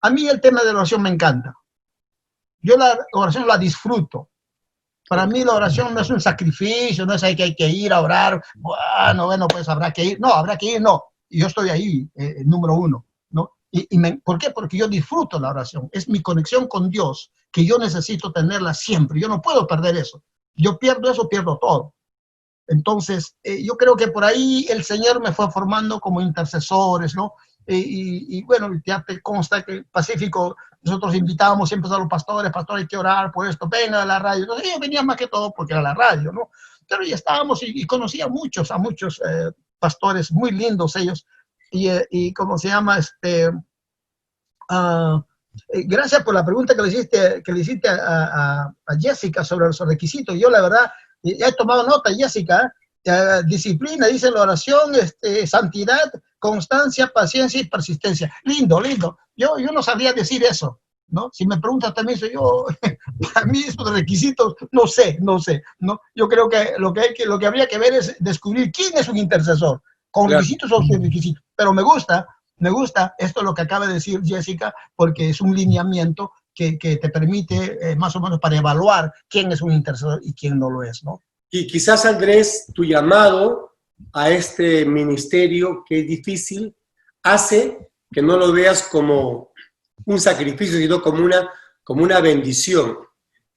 a mí el tema de la oración me encanta. Yo la oración la disfruto. Para mí la oración no es un sacrificio, no es que hay que ir a orar, bueno, pues habrá que ir. No, habrá que ir, no. Y yo estoy ahí, número 1, ¿no? ¿Por qué? Porque yo disfruto la oración. Es mi conexión con Dios, que yo necesito tenerla siempre. Yo no puedo perder eso. Yo pierdo eso, pierdo todo. Entonces, yo creo que por ahí el Señor me fue formando como intercesores, ¿no? Y bueno, ya te consta que Pacífico, nosotros invitábamos siempre a los pastores, hay que orar por esto, venga a la radio. Entonces, ellos venían más que todo porque era la radio, ¿no? Pero ya estábamos y conocí a muchos pastores muy lindos ellos. Y ¿cómo se llama? Gracias por la pregunta que le hiciste a Jessica sobre los requisitos. Yo, la verdad, ya he tomado nota, Jessica. Disciplina, dice la oración, santidad, constancia, paciencia y persistencia. Lindo. Yo no sabría decir eso, ¿no? Si me preguntas también, para mí esos requisitos, no sé, ¿no? Yo creo que lo que habría que ver es descubrir quién es un intercesor, con requisitos o sin requisitos. Pero me gusta esto lo que acaba de decir Jessica, porque es un lineamiento que te permite más o menos para evaluar quién es un intercesor y quién no lo es, ¿no? Y quizás, Andrés, tu llamado a este ministerio que es difícil hace que no lo veas como un sacrificio, sino como una bendición.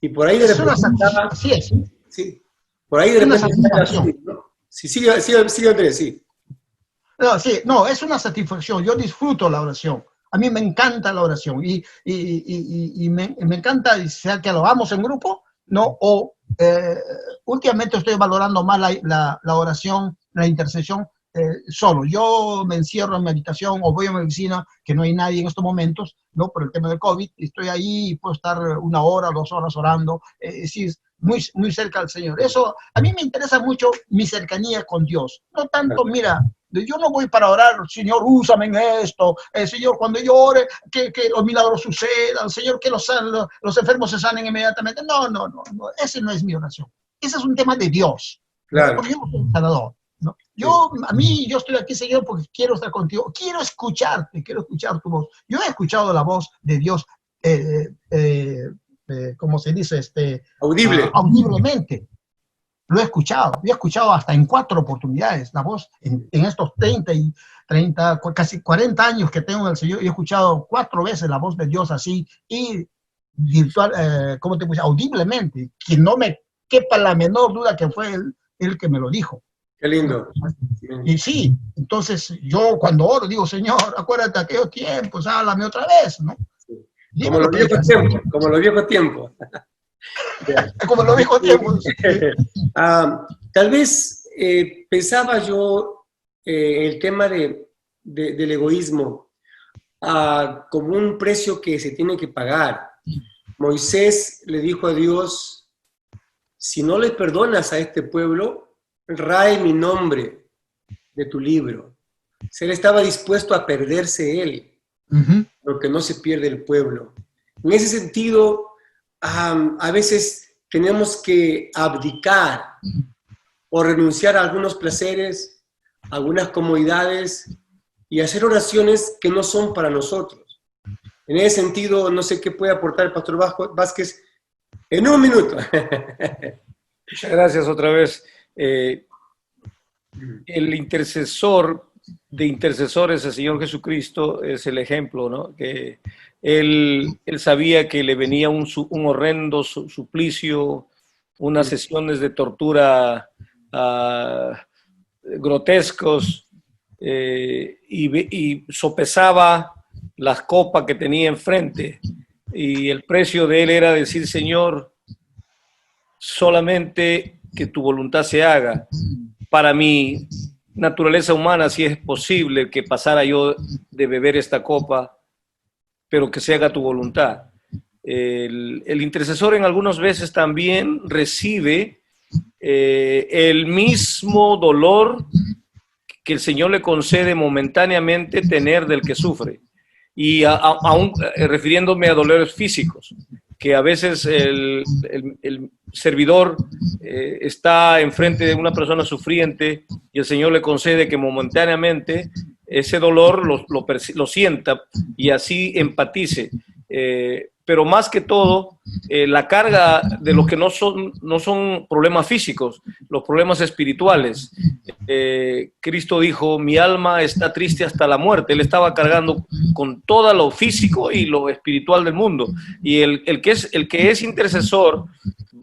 Y por ahí de Es una repente satisfacción, así es, sí, por ahí de es una repente está el satisfacción. asunto, ¿no? Sí, sigue Andrés, sí. No, sí, no, es una satisfacción. Yo disfruto la oración. A mí me encanta la oración y me encanta, sea que lo hagamos en grupo, ¿no? O últimamente estoy valorando más la oración, la intercesión solo. Yo me encierro en mi habitación o voy a mi oficina, que no hay nadie en estos momentos, ¿no? Por el tema del COVID, y estoy ahí y puedo estar 1 hora, 2 horas orando, sí, muy, muy cerca al Señor. Eso, a mí me interesa mucho mi cercanía con Dios. No tanto, mira, yo no voy para orar, Señor, úsame en esto, Señor, cuando yo ore, que los milagros sucedan, Señor, que los enfermos se sanen inmediatamente. No, ese no es mi oración. Ese es un tema de Dios, Claro. porque yo no soy un sanador, ¿no? Yo estoy aquí, Señor, porque quiero estar contigo, quiero escucharte, quiero escuchar tu voz. Yo he escuchado la voz de Dios, ¿cómo se dice? Audible. Audiblemente. Lo he escuchado hasta en 4 oportunidades la voz en estos 30, casi 40 años que tengo en el Señor. He escuchado 4 veces la voz de Dios así y virtual, ¿cómo te puse? Audiblemente, que no me quepa la menor duda que fue él que me lo dijo. Qué lindo. Y sí, entonces yo cuando oro digo, Señor, acuérdate de aquellos tiempos, háblame otra vez, ¿no? Como los viejos tiempos, como los viejos tiempos. Como los viejos tiempos. Tal vez pensaba yo el tema del egoísmo como un precio que se tiene que pagar. Moisés le dijo a Dios, si no le perdonas a este pueblo, rae mi nombre de tu libro. Él estaba dispuesto a perderse él, porque no se pierde el pueblo. En ese sentido, a veces tenemos que abdicar o renunciar a algunos placeres, a algunas comodidades y hacer oraciones que no son para nosotros. En ese sentido, no sé qué puede aportar el pastor Vázquez en 1 minuto. Muchas gracias otra vez. El intercesor de intercesores, el Señor Jesucristo, es el ejemplo, ¿no? Que él sabía que le venía un horrendo suplicio, unas sesiones de tortura grotescos, y sopesaba las copas que tenía enfrente, y el precio de él era decir, Señor, solamente que tu voluntad se haga. Para mi naturaleza humana, si es posible que pasara yo de beber esta copa, pero que se haga tu voluntad. El intercesor en algunas veces también recibe el mismo dolor que el Señor le concede momentáneamente tener del que sufre. Y aún refiriéndome a dolores físicos, que a veces el servidor está enfrente de una persona sufriente y el Señor le concede que momentáneamente ese dolor lo sienta y así empatice. Pero más que todo, la carga de lo que no son problemas físicos, los problemas espirituales. Cristo dijo, mi alma está triste hasta la muerte. Él estaba cargando con todo lo físico y lo espiritual del mundo. Y el que es intercesor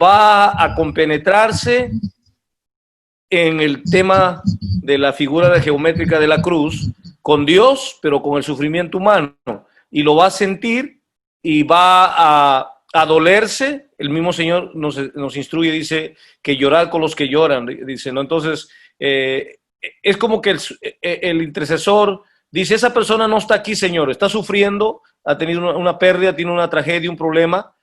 va a compenetrarse en el tema de la figura geométrica de la cruz con Dios, pero con el sufrimiento humano. Y lo va a sentir y va a dolerse. El mismo Señor nos instruye, dice, que llorar con los que lloran, dice, ¿no? Entonces, es como que el intercesor dice, esa persona no está aquí, Señor, está sufriendo, ha tenido una pérdida, tiene una tragedia, un problema,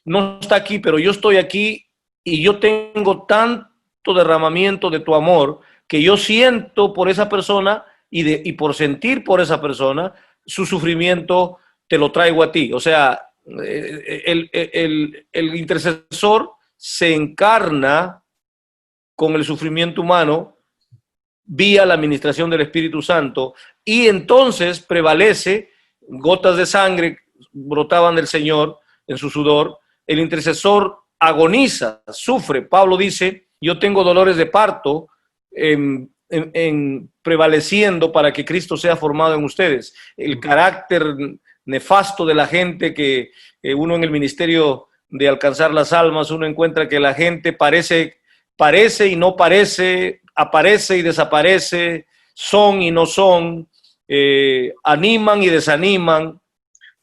no está aquí, pero yo estoy aquí y yo tengo tanto derramamiento de tu amor que yo siento por esa persona y por sentir por esa persona su sufrimiento, te lo traigo a ti. O sea, el intercesor se encarna con el sufrimiento humano vía la administración del Espíritu Santo y entonces prevalece, gotas de sangre brotaban del Señor en su sudor, el intercesor agoniza, sufre. Pablo dice yo tengo dolores de parto prevaleciendo para que Cristo sea formado en ustedes. El carácter nefasto de la gente que uno en el ministerio de alcanzar las almas, uno encuentra que la gente parece y no parece, aparece y desaparece, son y no son, animan y desaniman.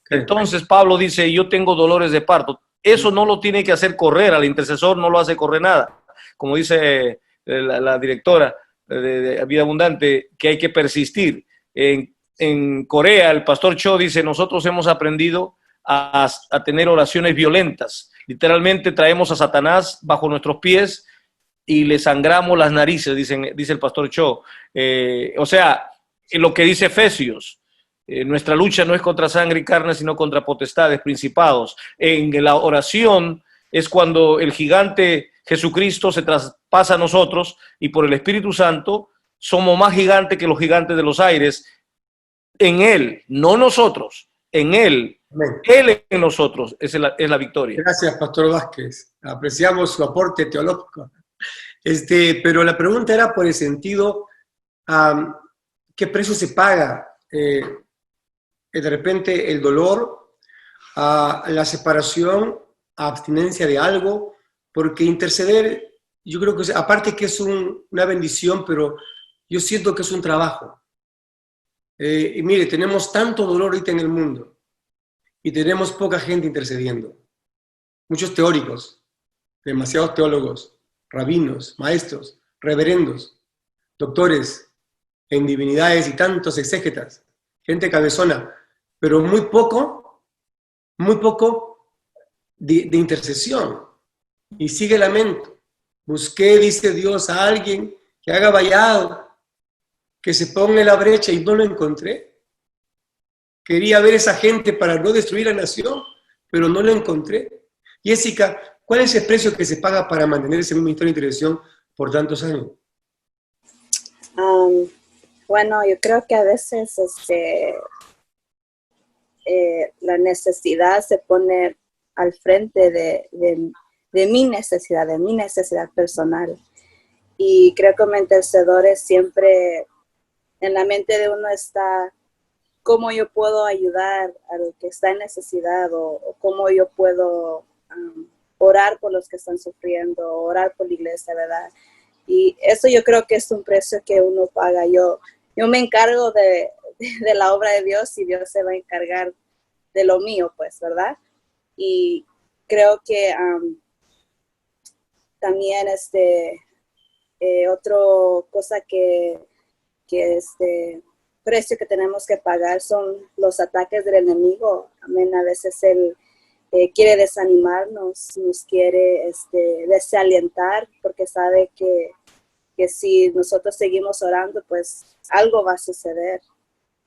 Entonces Pablo dice, yo tengo dolores de parto. Eso no lo tiene que hacer correr, al intercesor no lo hace correr nada. Como dice la directora de Vida Abundante, que hay que persistir. En Corea, el pastor Cho dice, nosotros hemos aprendido a tener oraciones violentas. Literalmente traemos a Satanás bajo nuestros pies y le sangramos las narices, dice el pastor Cho. O sea, lo que dice Efesios, nuestra lucha no es contra sangre y carne, sino contra potestades, principados. En la oración es cuando el gigante Jesucristo se traspasa a nosotros y por el Espíritu Santo somos más gigantes que los gigantes de los aires. En Él, no nosotros, en Él. Amén. Él en nosotros es la victoria. Gracias, Pastor Vázquez. Apreciamos su aporte teológico. Pero la pregunta era por el sentido, ¿qué precio se paga? De repente el dolor, la separación, abstinencia de algo, porque interceder, yo creo que aparte que es una bendición, pero yo siento que es un trabajo. Y mire, tenemos tanto dolor ahorita en el mundo y tenemos poca gente intercediendo. Muchos teóricos, demasiados teólogos, rabinos, maestros, reverendos, doctores en divinidades y tantos exégetas, gente cabezona, pero muy poco de intercesión. Y sigue el lamento. Busqué, dice Dios, a alguien que haga vallado, que se ponga en la brecha y no lo encontré. Quería ver esa gente para no destruir la nación, pero no lo encontré. Jessica, ¿cuál es el precio que se paga para mantener ese ministerio de intercesión por tantos años? Bueno, yo creo que a veces la necesidad se pone al frente de mi necesidad personal. Y creo que como intercedores siempre en la mente de uno está cómo yo puedo ayudar al que está en necesidad o cómo yo puedo orar por los que están sufriendo, orar por la iglesia, ¿verdad? Y eso yo creo que es un precio que uno paga. Yo me encargo de la obra de Dios y Dios se va a encargar de lo mío, pues, ¿verdad? Y creo que también otra cosa que precio que tenemos que pagar son los ataques del enemigo. Amén. A veces él quiere desanimarnos, nos quiere desalientar, porque sabe que si nosotros seguimos orando, pues algo va a suceder.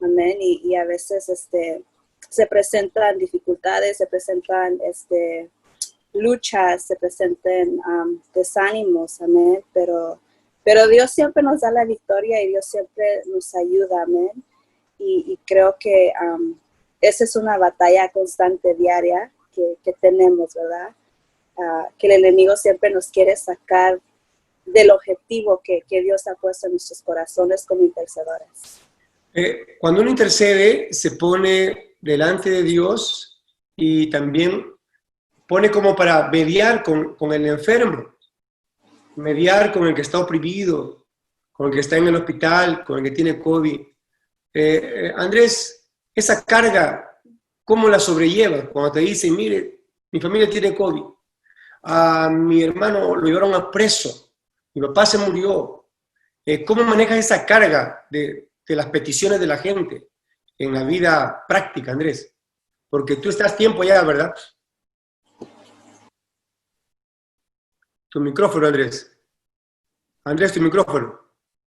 Amén. Y a veces se presentan dificultades, se presentan luchas, se presentan desánimos. Amén. Pero Dios siempre nos da la victoria y Dios siempre nos ayuda, amén. Y creo que esa es una batalla constante, diaria, que tenemos, ¿verdad? Que el enemigo siempre nos quiere sacar del objetivo que Dios ha puesto en nuestros corazones como intercedores. Cuando uno intercede, se pone delante de Dios y también pone como para mediar con el enfermo. Mediar con el que está oprimido, con el que está en el hospital, con el que tiene COVID. Andrés, esa carga, ¿cómo la sobrellevas? Cuando te dicen, mire, mi familia tiene COVID, a mi hermano lo llevaron a preso, mi papá se murió. ¿Cómo manejas esa carga de las peticiones de la gente en la vida práctica, Andrés? Porque tú estás tiempo ya, ¿verdad? Tu micrófono, Andrés. Andrés, tu micrófono.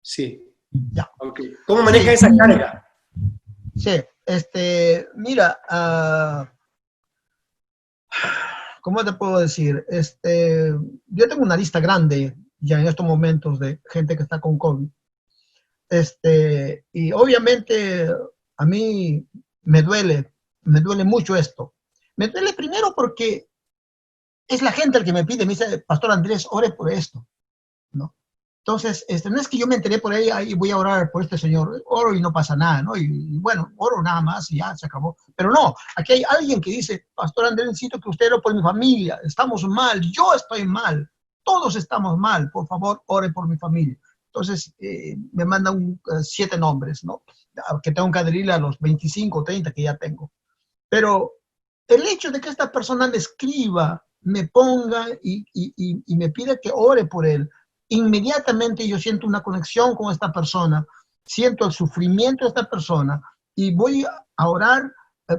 Sí. Ya. Okay. ¿Cómo maneja esa carga? Sí, mira, ¿cómo te puedo decir? Yo tengo una lista grande ya en estos momentos de gente que está con COVID. Y obviamente a mí me duele mucho esto. Me duele primero porque es la gente el que me pide, me dice, Pastor Andrés, ore por esto. ¿no? Entonces, no es que yo me enteré por ahí voy a orar por este señor, oro y no pasa nada, ¿no? Y bueno, oro nada más y ya se acabó. Pero no, aquí hay alguien que dice, Pastor Andrés, necesito que usted ore por mi familia, estamos mal, yo estoy mal, todos estamos mal, por favor, ore por mi familia. Entonces, me mandan 7 nombres, ¿no? Que tengo que adherirle a los 25 o 30 que ya tengo. Pero el hecho de que esta persona me escriba, me ponga y me pida que ore por él, inmediatamente yo siento una conexión con esta persona, siento el sufrimiento de esta persona y voy a orar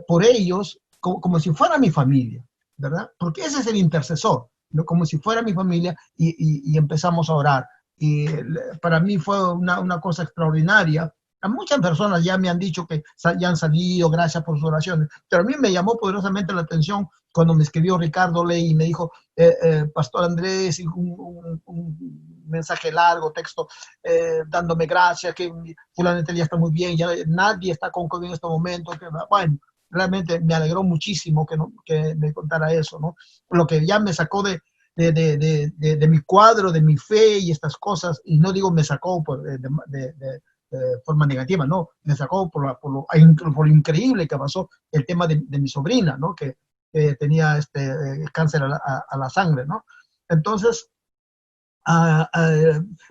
por ellos como si fuera mi familia, ¿verdad? Porque ese es el intercesor, ¿no? Como si fuera mi familia y empezamos a orar. Y para mí fue una cosa extraordinaria. A muchas personas ya me han dicho que ya han salido, gracias por sus oraciones, pero a mí me llamó poderosamente la atención cuando me escribió Ricardo Ley y me dijo, Pastor Andrés, un mensaje largo, texto, dándome gracias, que fulanito ya está muy bien, ya nadie está con COVID en este momento. Que, bueno, realmente me alegró muchísimo que me contara eso, ¿no? Lo que ya me sacó de mi cuadro, de mi fe y estas cosas, y no digo me sacó de forma negativa, no, me sacó por lo increíble que pasó el tema de mi sobrina, ¿no? Que tenía cáncer a la sangre, ¿no? Entonces,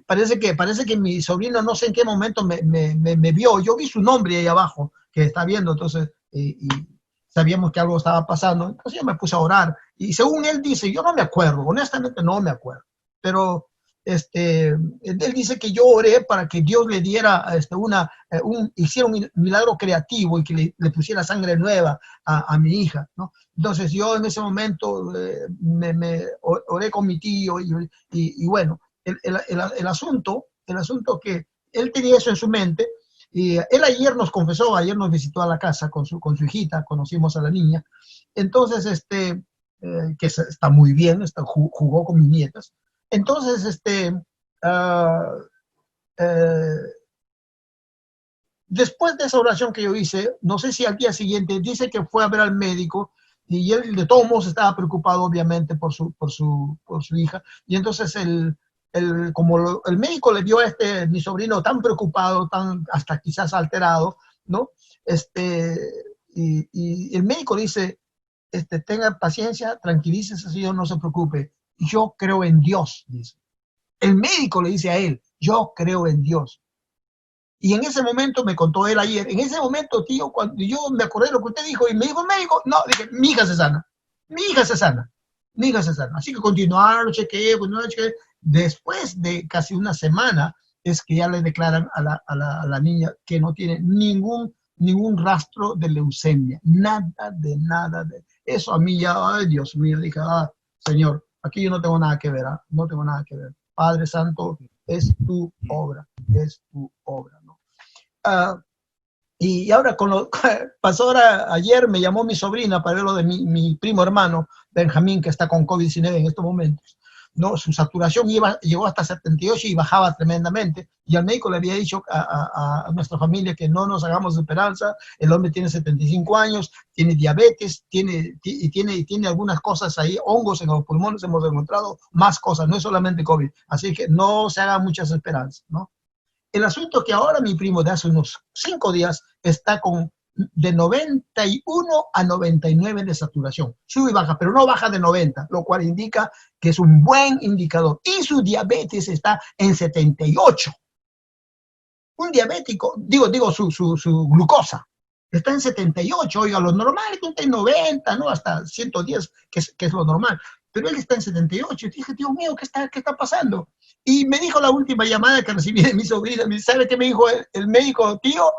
parece que mi sobrino no sé en qué momento me vio, yo vi su nombre ahí abajo, que está viendo, entonces, y sabíamos que algo estaba pasando, entonces yo me puse a orar, y según él dice, yo no me acuerdo, honestamente no me acuerdo, pero él dice que yo oré para que Dios le diera hiciera un milagro creativo y que le pusiera sangre nueva a mi hija, ¿no? Entonces yo en ese momento me oré con mi tío y bueno, el asunto que él tenía eso en su mente, y él ayer nos confesó, ayer nos visitó a la casa con su hijita, conocimos a la niña, entonces que está muy bien, jugó con mis nietas. Entonces, después de esa oración que yo hice, no sé si al día siguiente, dice que fue a ver al médico y él de todos modos estaba preocupado obviamente por su hija. Y entonces como el médico le vio a mi sobrino tan preocupado, hasta quizás alterado, ¿no? Y el médico dice, tenga paciencia, tranquilícese, señor, no se preocupe. Yo creo en Dios, dice. El médico le dice a él, yo creo en Dios. Y en ese momento, me contó él ayer, en ese momento, tío, cuando yo me acordé de lo que usted dijo, y me dijo el médico, no, dije, mi hija se sana, mi hija se sana, mi hija se sana. Así que continuaron, chequeé. Después de casi una semana, es que ya le declaran a la niña que no tiene ningún rastro de leucemia, nada de eso. A mí ya, ay Dios mío, dije, Señor, aquí yo no tengo nada que ver, no tengo nada que ver. Padre Santo, es tu obra, ¿no? Y ahora, pasó ahora, ayer me llamó mi sobrina para ver lo de mi primo hermano, Benjamín, que está con COVID-19 en estos momentos, ¿no? Su saturación llegó hasta 78 y bajaba tremendamente, y al médico le había dicho a nuestra familia que no nos hagamos esperanza. El hombre tiene 75 años, tiene diabetes, tiene algunas cosas ahí, hongos en los pulmones, hemos encontrado más cosas, no es solamente COVID, así que no se hagan muchas esperanzas, ¿no? El asunto es que ahora mi primo de hace unos 5 días está de 91 a 99 de saturación. Sube y baja, pero no baja de 90, lo cual indica que es un buen indicador. Y su diabetes está en 78. Un diabético, digo su glucosa, está en 78. Oiga, lo normal es en 90, ¿no? Hasta 110, que es lo normal. Pero él está en 78. Y dije, Dios mío, ¿qué está pasando? Y me dijo la última llamada que recibí de mi sobrina, me dice, ¿sabe qué me dijo el médico, tío?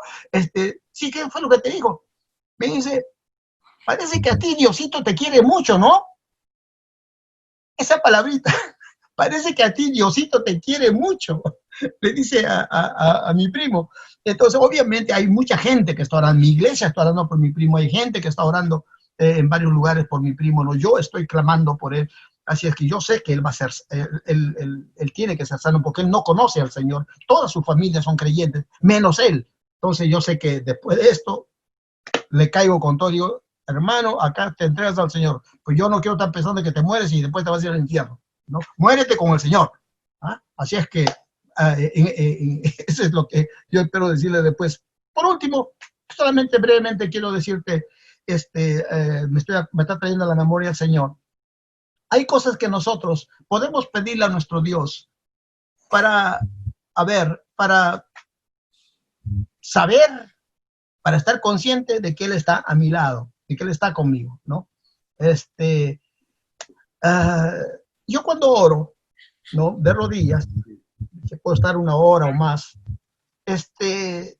Sí, ¿qué fue lo que te dijo? Me dice, parece que a ti Diosito te quiere mucho, ¿no? Esa palabrita, parece que a ti Diosito te quiere mucho, le dice a mi primo. Entonces, obviamente hay mucha gente que está orando, mi iglesia está orando por mi primo, hay gente que está orando en varios lugares por mi primo, ¿no? Yo estoy clamando por él. Así es que yo sé que él va a ser, él tiene que ser sano porque él no conoce al Señor. Toda su familia son creyentes, menos él. Entonces yo sé que después de esto le caigo con todo. Digo, hermano, acá te entregas al Señor. Pues yo no quiero estar pensando que te mueres y después te vas a ir al infierno, ¿no? Muérete con el Señor. ¿Ah? Así es que eso es lo que yo espero decirle después. Por último, solamente brevemente quiero decirte, me está trayendo a la memoria el Señor. Hay cosas que nosotros podemos pedirle a nuestro Dios para saber, para estar consciente de que Él está a mi lado, de que Él está conmigo, ¿no? Yo cuando oro, ¿no? De rodillas, que puedo estar 1 hora o más,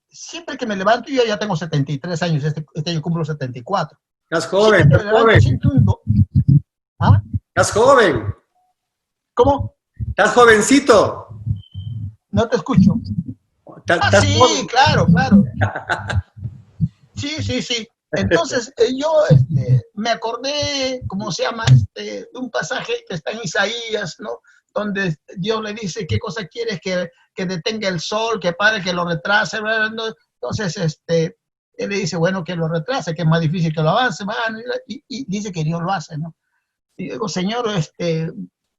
siempre que me levanto, yo ya tengo 73 años, este año cumplo 74. Estás joven, estás joven. ¿Ah? Estás joven. ¿Cómo? Estás jovencito. No te escucho. Sí, joven. Claro. Sí. Entonces, yo me acordé, ¿cómo se llama? De un pasaje que está en Isaías, ¿no? Donde Dios le dice qué cosa quieres, que detenga el sol, que pare, que lo retrase, ¿verdad? Entonces, él le dice, bueno, que lo retrase, que es más difícil que lo avance, y dice que Dios lo hace, ¿no? Y digo, Señor,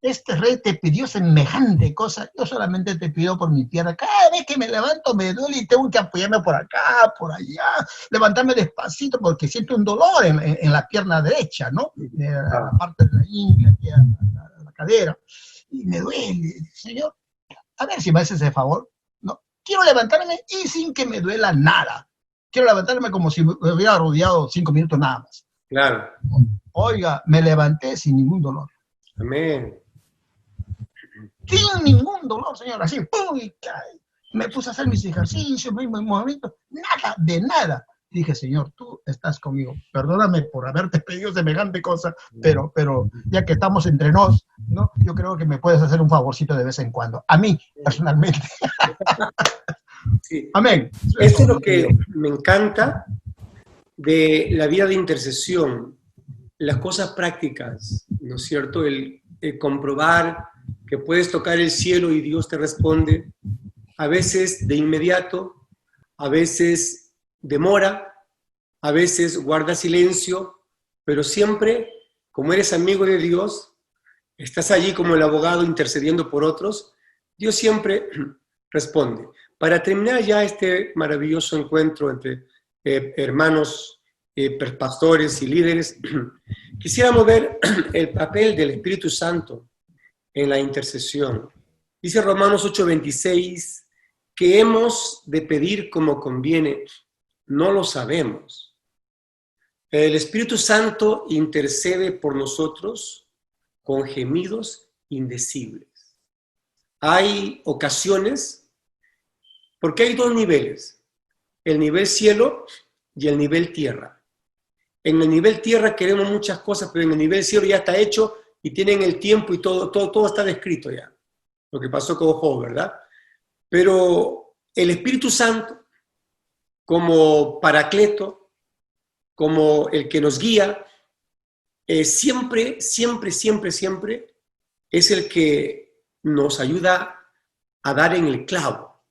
este rey te pidió semejante cosa, yo solamente te pido por mi tierra. Cada vez que me levanto me duele y tengo que apoyarme por acá, por allá, levantarme despacito porque siento un dolor en la pierna derecha, ¿no? La parte de la ingle, aquí la cadera, y me duele. Señor, a ver si me haces ese favor, ¿no? Quiero levantarme y sin que me duela nada. Quiero levantarme como si me hubiera rodeado 5 minutos nada más. Claro. Oiga, me levanté sin ningún dolor. Amén. Sin ningún dolor, señor, así, ¡pum! Y cae. Me puse a hacer mis ejercicios, mis movimientos, nada. Dije, Señor, tú estás conmigo. Perdóname por haberte pedido semejante cosa, pero ya que estamos entre nos, ¿no? Yo creo que me puedes hacer un favorcito de vez en cuando. A mí, personalmente. Sí. Amén. Esto es lo que me encanta de la vida de intercesión, las cosas prácticas, ¿no es cierto? El comprobar que puedes tocar el cielo y Dios te responde, a veces de inmediato, a veces demora, a veces guarda silencio, pero siempre, como eres amigo de Dios, estás allí como el abogado intercediendo por otros, Dios siempre responde. Para terminar ya este maravilloso encuentro entre hermanos, pastores y líderes, quisiéramos ver el papel del Espíritu Santo en la intercesión. Dice Romanos 8:26 que hemos de pedir como conviene, no lo sabemos. El Espíritu Santo intercede por nosotros con gemidos indecibles. Hay ocasiones, porque hay 2 niveles, el nivel cielo y el nivel tierra. En el nivel tierra queremos muchas cosas, pero en el nivel cielo ya está hecho y tienen el tiempo y todo está descrito ya. Lo que pasó con Job, ¿verdad? Pero el Espíritu Santo, como Paracleto, como el que nos guía, siempre es el que nos ayuda a dar en el clavo.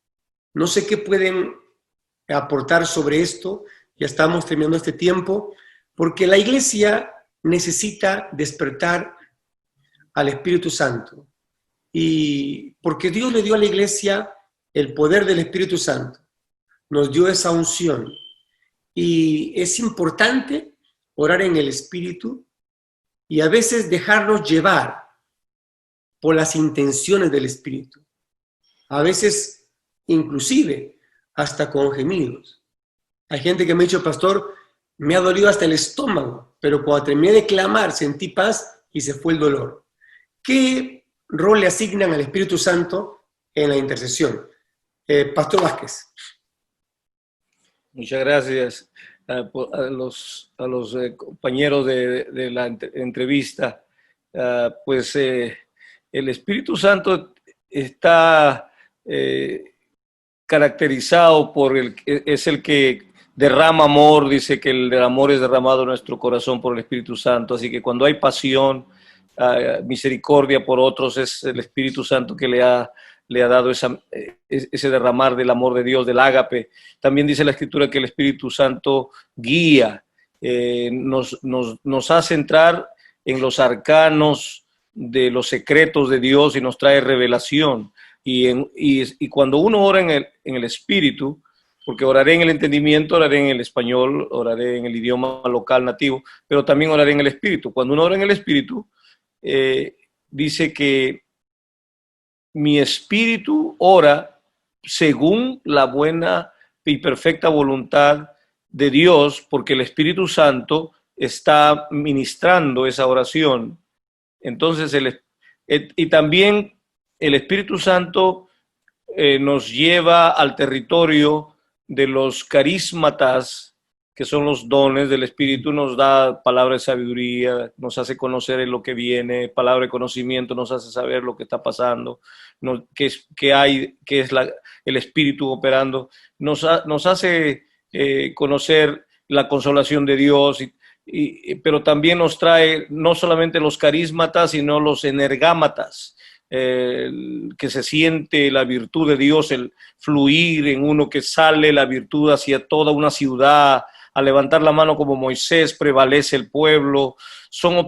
No sé qué pueden aportar sobre esto, ya estamos terminando este tiempo, porque la iglesia necesita despertar al Espíritu Santo. Y porque Dios le dio a la iglesia el poder del Espíritu Santo, nos dio esa unción. Y es importante orar en el Espíritu y a veces dejarnos llevar por las intenciones del Espíritu. A veces, inclusive, hasta con gemidos. Hay gente que me ha dicho, pastor, me ha dolido hasta el estómago, pero cuando terminé de clamar sentí paz y se fue el dolor. ¿Qué rol le asignan al Espíritu Santo en la intercesión? Pastor Vázquez. Muchas gracias a los compañeros de la entrevista. Pues el Espíritu Santo está caracterizado es el que derrama amor, dice que el amor es derramado en nuestro corazón por el Espíritu Santo, así que cuando hay pasión, misericordia por otros, es el Espíritu Santo que le ha dado ese derramar del amor de Dios, del ágape. También dice la Escritura que el Espíritu Santo guía, nos hace entrar en los arcanos de los secretos de Dios y nos trae revelación. Y cuando uno ora en el Espíritu, porque oraré en el entendimiento, oraré en el español, oraré en el idioma local nativo, pero también oraré en el Espíritu. Cuando uno ora en el Espíritu, dice que mi espíritu ora según la buena y perfecta voluntad de Dios, porque el Espíritu Santo está ministrando esa oración. Entonces, y también el Espíritu Santo nos lleva al territorio de los carismatas, que son los dones del Espíritu. Nos da palabra de sabiduría, nos hace conocer en lo que viene, palabra de conocimiento, nos hace saber lo que está pasando, qué es el Espíritu operando, nos hace conocer la consolación de Dios, pero también nos trae no solamente los carismatas, sino los energámatas, que se siente la virtud de Dios, el fluir en uno, que sale la virtud hacia toda una ciudad, a levantar la mano como Moisés, prevalece el pueblo. Son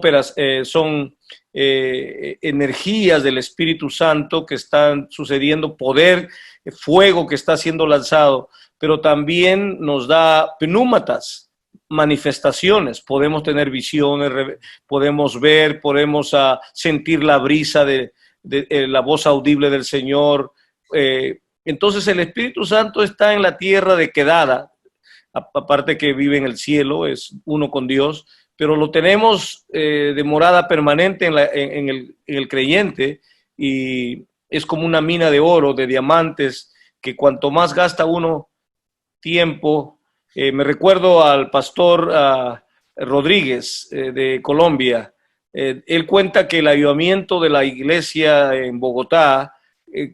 energías del Espíritu Santo que están sucediendo, poder, fuego que está siendo lanzado, pero también nos da pneúmatas, manifestaciones. Podemos tener visiones, podemos ver, podemos sentir la brisa de la voz audible del Señor. Entonces el Espíritu Santo está en la tierra de quedada, aparte que vive en el cielo, es uno con Dios, pero lo tenemos de morada permanente en el creyente, y es como una mina de oro, de diamantes, que cuanto más gasta uno tiempo. Me recuerdo al pastor Rodríguez de Colombia. Él cuenta que el avivamiento de la iglesia en Bogotá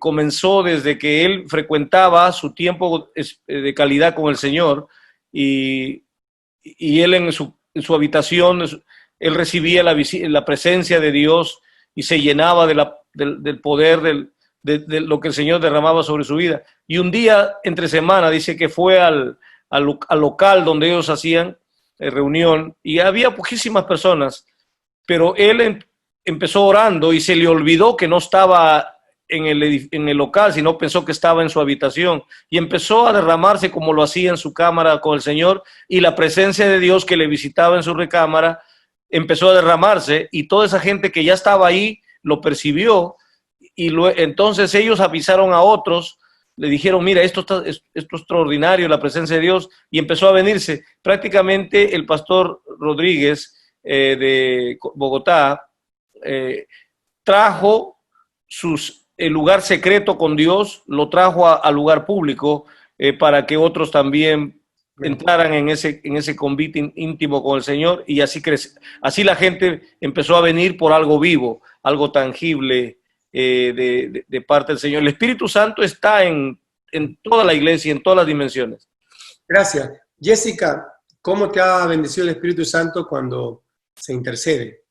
comenzó desde que él frecuentaba su tiempo de calidad con el Señor, y él en su habitación, él recibía la presencia de Dios y se llenaba del poder de lo que el Señor derramaba sobre su vida. Y un día entre semana dice que fue al local donde ellos hacían reunión, y había poquísimas personas, pero él empezó orando y se le olvidó que no estaba en el local, sino pensó que estaba en su habitación, y empezó a derramarse como lo hacía en su cámara con el Señor, y la presencia de Dios que le visitaba en su recámara empezó a derramarse, y toda esa gente que ya estaba ahí lo percibió, y entonces ellos avisaron a otros, le dijeron: mira, esto es extraordinario, la presencia de Dios, y empezó a venirse. Prácticamente el pastor Rodríguez de Bogotá trajo el lugar secreto con Dios, lo trajo al lugar público, para que otros también entraran en ese convite íntimo con el Señor, y así la gente empezó a venir por algo vivo, algo tangible de parte del Señor. El Espíritu Santo está en toda la iglesia, en todas las dimensiones. Gracias. Jessica, ¿cómo te ha bendecido el Espíritu Santo cuando se intercede?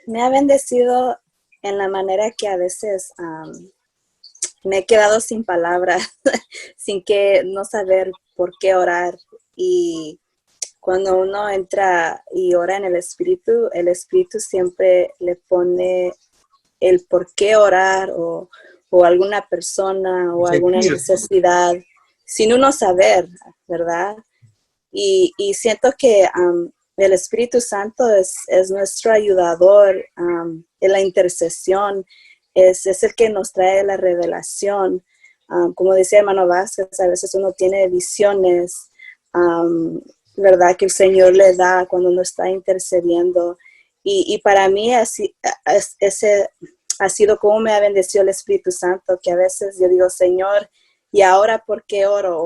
Me ha bendecido en la manera que a veces me he quedado sin palabras, sin que no saber por qué orar. Y cuando uno entra y ora en el Espíritu siempre le pone el por qué orar, o alguna persona o alguna necesidad, sin uno saber, ¿verdad? Y siento que el Espíritu Santo es nuestro ayudador en la intercesión, es el que nos trae la revelación. Como decía hermano Vázquez, a veces uno tiene visiones, ¿verdad?, que el Señor le da cuando uno está intercediendo. Y para mí ese ha sido como me ha bendecido el Espíritu Santo, que a veces yo digo: Señor, ¿y ahora por qué oro?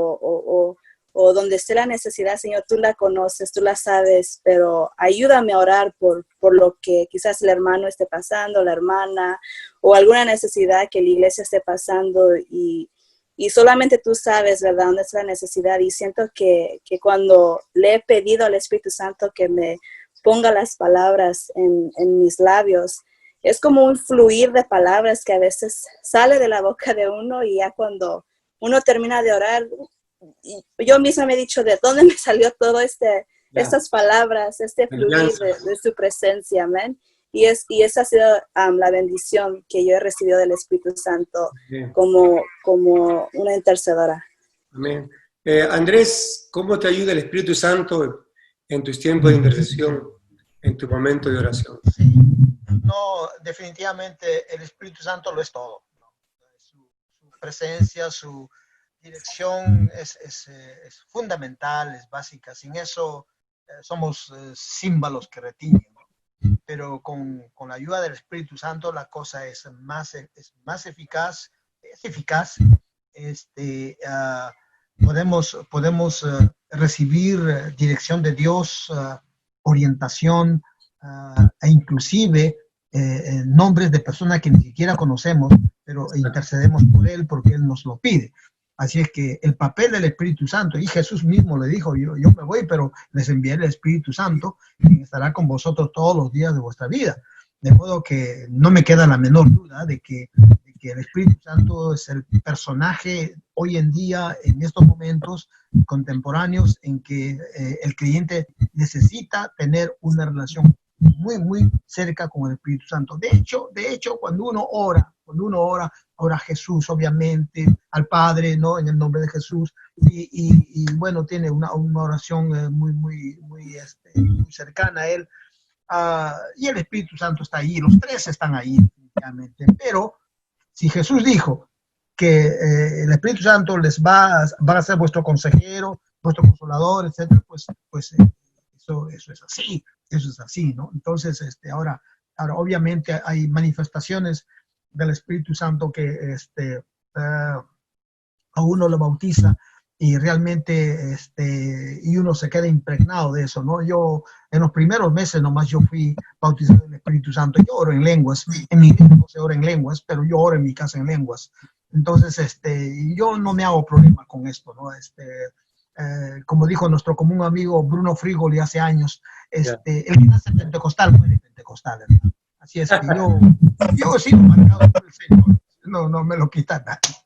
O donde esté la necesidad, Señor, tú la conoces, tú la sabes, pero ayúdame a orar por lo que quizás el hermano esté pasando, la hermana, o alguna necesidad que la iglesia esté pasando, y solamente tú sabes, ¿verdad?, dónde está la necesidad. Y siento que cuando le he pedido al Espíritu Santo que me ponga las palabras en mis labios, es como un fluir de palabras que a veces sale de la boca de uno, y ya cuando uno termina de orar, yo misma me he dicho: ¿de dónde me salió todo este estas palabras, este fluir Alianza. de su presencia, amén. Y esa ha sido la bendición que yo he recibido del Espíritu Santo Bien. como una intercedora. Amén. Andrés, ¿cómo te ayuda el Espíritu Santo en tus tiempos de intercesión, en tu momento de oración? Sí, no, definitivamente el Espíritu Santo lo es todo, ¿no? Su presencia, su dirección es fundamental, es básica. Sin eso somos címbalos que retiñen, ¿no? Pero con la ayuda del Espíritu Santo la cosa es más eficaz, es eficaz. Podemos recibir dirección de Dios, orientación, e inclusive nombres de personas que ni siquiera conocemos, pero intercedemos por él porque él nos lo pide. Así es que el papel del Espíritu Santo, y Jesús mismo le dijo, yo me voy, pero les enviaré el Espíritu Santo, y estará con vosotros todos los días de vuestra vida. De modo que no me queda la menor duda de que el Espíritu Santo es el personaje hoy en día, en estos momentos contemporáneos, en que el creyente necesita tener una relación muy, muy cerca con el Espíritu Santo. De hecho, cuando uno ora a Jesús, obviamente, al Padre, ¿no? En el nombre de Jesús, y bueno, tiene una oración muy cercana a él, y el Espíritu Santo está ahí, los tres están ahí, definitivamente. Pero si Jesús dijo que el Espíritu Santo les va a ser vuestro consejero, vuestro consolador, etcétera, pues eso es así, ¿no? Entonces, ahora obviamente hay manifestaciones del Espíritu Santo que a uno lo bautiza y realmente y uno se queda impregnado de eso, ¿no? Yo en los primeros meses nomás yo fui bautizado en el Espíritu Santo. Yo oro en lenguas, en mi iglesia no se ora en lenguas, pero yo oro en mi casa en lenguas. Entonces, yo no me hago problema con esto, ¿no? Como dijo nuestro común amigo Bruno Frigoli hace años, el que nace pentecostal muere pentecostal, ¿verdad? Así es que yo sigo marcado por el Señor, no me lo quita nadie.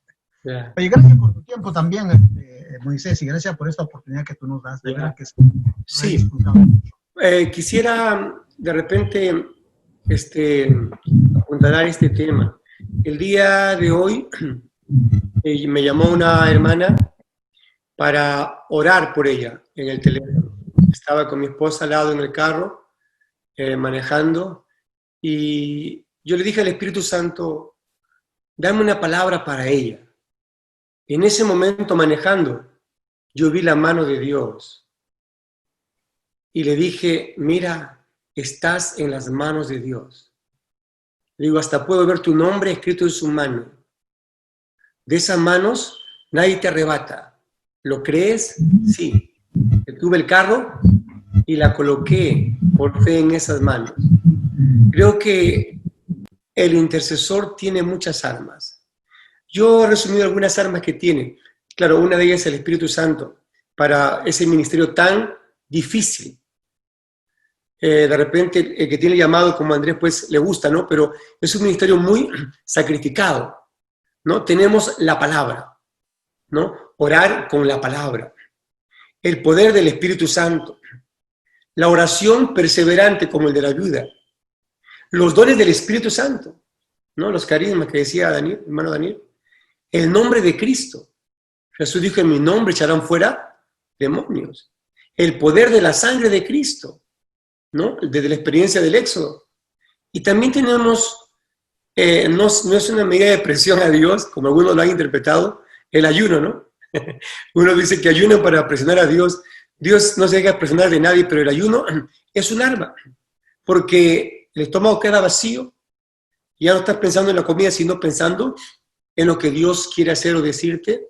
Yeah. Oye, gracias por tu tiempo también, Moisés, y gracias por esta oportunidad que tú nos das. De verdad que Sí. Quisiera de repente apuntalar este tema. El día de hoy me llamó una hermana para orar por ella en el teléfono. Estaba con mi esposa al lado en el carro, manejando, y yo le dije al Espíritu Santo, dame una palabra para ella. En ese momento, manejando, yo vi la mano de Dios y le dije, mira, estás en las manos de Dios. Le digo, hasta puedo ver tu nombre escrito en su mano. De esas manos nadie te arrebata. ¿Lo crees? Sí. Tuve el carro y la coloqué por fe en esas manos. Creo que el intercesor tiene muchas armas. Yo he resumido algunas armas que tiene. Claro, una de ellas es el Espíritu Santo para ese ministerio tan difícil. De repente, el que tiene llamado como Andrés, pues le gusta, ¿no? Pero es un ministerio muy sacrificado, ¿no? Tenemos la palabra, ¿no? Orar con la palabra. El poder del Espíritu Santo. La oración perseverante como el de la viuda. Los dones del Espíritu Santo, ¿no? Los carismas que decía Daniel, hermano Daniel. El nombre de Cristo. Jesús dijo, en mi nombre echarán fuera demonios. El poder de la sangre de Cristo, ¿no? Desde la experiencia del Éxodo. Y también tenemos, no es una medida de presión a Dios, como algunos lo han interpretado, el ayuno, ¿no? Uno dice que ayuno para presionar a Dios. Dios no se deja presionar de nadie, pero el ayuno es un arma, porque el estómago queda vacío, ya no estás pensando en la comida, sino pensando en lo que Dios quiere hacer o decirte.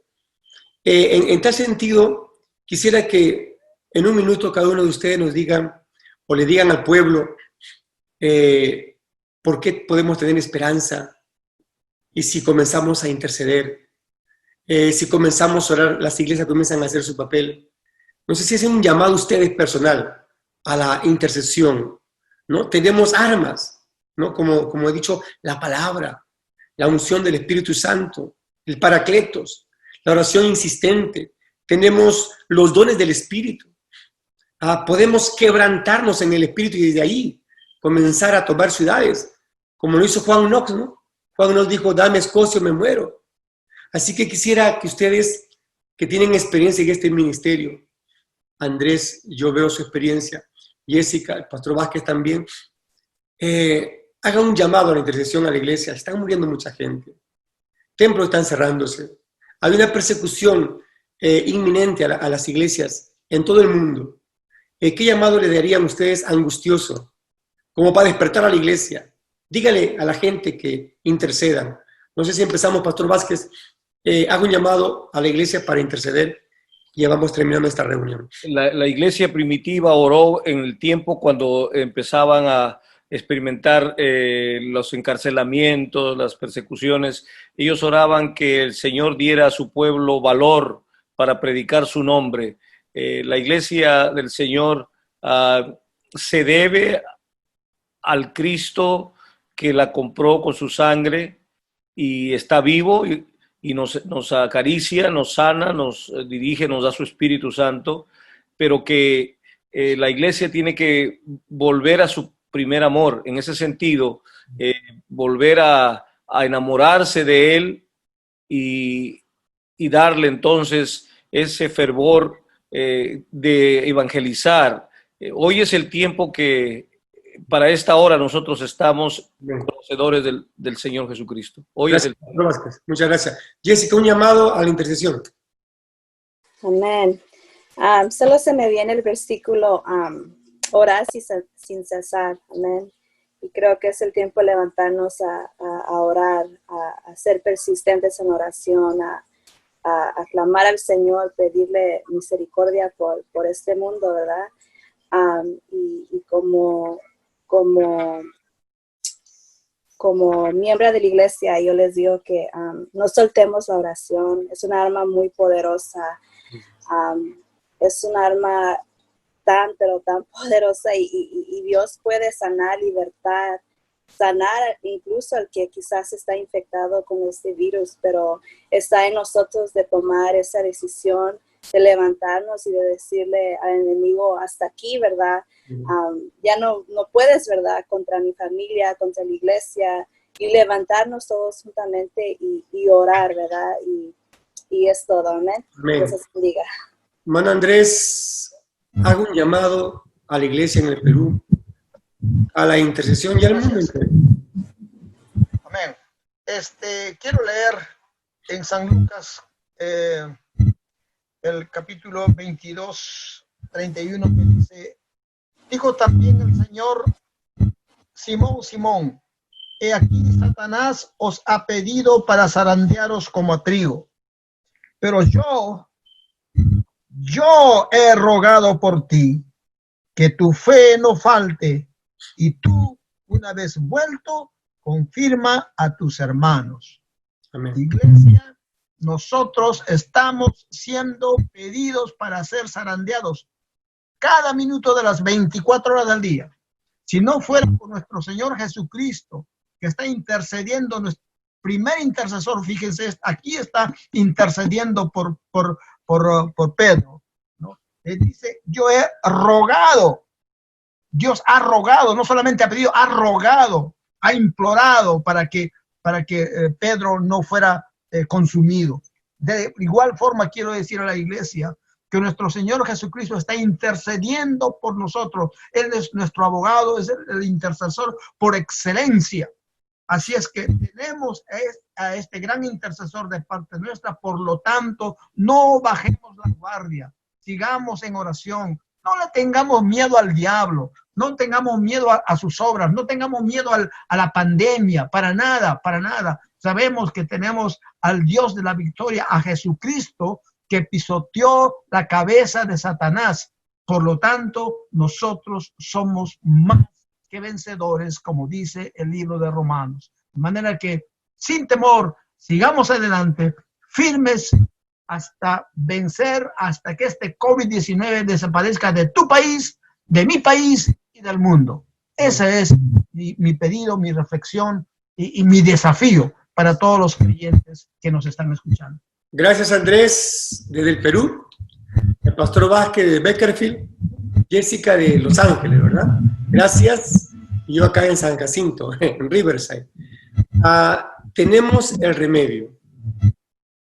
En tal sentido, quisiera que en un minuto cada uno de ustedes nos digan, o le digan al pueblo, por qué podemos tener esperanza, y si comenzamos a interceder, si comenzamos a orar, las iglesias comienzan a hacer su papel. No sé si es un llamado a ustedes personal a la intercesión, ¿no? Tenemos armas, ¿no? Como he dicho, la palabra, la unción del Espíritu Santo, el paracletos, la oración insistente. Tenemos los dones del Espíritu, podemos quebrantarnos en el espíritu y desde ahí comenzar a tomar ciudades, como lo hizo Juan Knox, ¿no? Juan Knox dijo, dame Escocia o me muero. Así que quisiera que ustedes que tienen experiencia en este ministerio, Andrés, yo veo su experiencia, Jessica, el pastor Vázquez también, hagan un llamado a la intercesión a la iglesia. Están muriendo mucha gente. Templos están cerrándose. Hay una persecución inminente a las iglesias en todo el mundo. ¿Qué llamado le darían ustedes angustioso? Como para despertar a la iglesia. Dígale a la gente que intercedan. No sé si empezamos, Pastor Vázquez. Hago un llamado a la iglesia para interceder y ya vamos terminando esta reunión. La iglesia primitiva oró en el tiempo cuando empezaban a experimentar los encarcelamientos, las persecuciones. Ellos oraban que el Señor diera a su pueblo valor para predicar su nombre. La iglesia del Señor se debe al Cristo que la compró con su sangre y está vivo y nos acaricia, nos sana, nos dirige, nos da su Espíritu Santo, pero que la iglesia tiene que volver a su primer amor. En ese sentido, volver a enamorarse de Él y darle entonces ese fervor de evangelizar. Hoy es el tiempo que para esta hora nosotros estamos conocedores del Señor Jesucristo. Hoy gracias, es el... Muchas gracias. Jessica, un llamado a la intercesión. Amén. Solo se me viene el versículo, orar sin cesar. Amén. Y creo que es el tiempo de levantarnos a orar, a ser persistentes en oración, a clamar al Señor, pedirle misericordia por este mundo, ¿verdad? Y como miembro de la iglesia, yo les digo que no soltemos la oración. Es una arma muy poderosa. Es un arma pero tan poderosa y Dios puede sanar, sanar incluso al que quizás está infectado con este virus, pero está en nosotros de tomar esa decisión, de levantarnos y de decirle al enemigo hasta aquí, ¿verdad? Ya no puedes, ¿verdad? Contra mi familia, contra la iglesia, y levantarnos todos juntamente y orar, ¿verdad? Y es todo, amén. Amén. Dios bendiga. Hermano Andrés, hago un llamado a la iglesia en el Perú, a la intercesión y al mundo entero. Amén. Quiero leer en San Lucas el capítulo 22, 31, que dice, dijo también el Señor, Simón, Simón, he aquí Satanás os ha pedido para zarandearos como a trigo, pero yo he rogado por ti, que tu fe no falte, y tú, una vez vuelto, confirma a tus hermanos. Amén. Iglesia, nosotros estamos siendo pedidos para ser zarandeados cada minuto de las 24 horas del día. Si no fuera por nuestro Señor Jesucristo, que está intercediendo, nuestro primer intercesor, fíjense, aquí está intercediendo por Pedro, ¿no? Él dice, yo he rogado, Dios ha rogado, no solamente ha pedido, ha rogado, ha implorado para que Pedro no fuera consumido. De igual forma quiero decir a la iglesia que nuestro Señor Jesucristo está intercediendo por nosotros. Él es nuestro abogado, es el intercesor por excelencia. Así es que tenemos a este gran intercesor de parte nuestra, por lo tanto, no bajemos la guardia, sigamos en oración, no le tengamos miedo al diablo, no tengamos miedo a sus obras, no tengamos miedo a la pandemia, para nada, para nada. Sabemos que tenemos al Dios de la victoria, a Jesucristo, que pisoteó la cabeza de Satanás. Por lo tanto, nosotros somos más que vencedores, como dice el libro de Romanos. De manera que, sin temor, sigamos adelante, firmes hasta vencer, hasta que este COVID-19 desaparezca de tu país, de mi país y del mundo. Ese es mi pedido, mi reflexión y mi desafío para todos los creyentes que nos están escuchando. Gracias, Andrés, desde el Perú. El pastor Vázquez de Beckerfield. Jessica de Los Ángeles, ¿verdad? Gracias. Y yo acá en San Jacinto, en Riverside. Tenemos el remedio.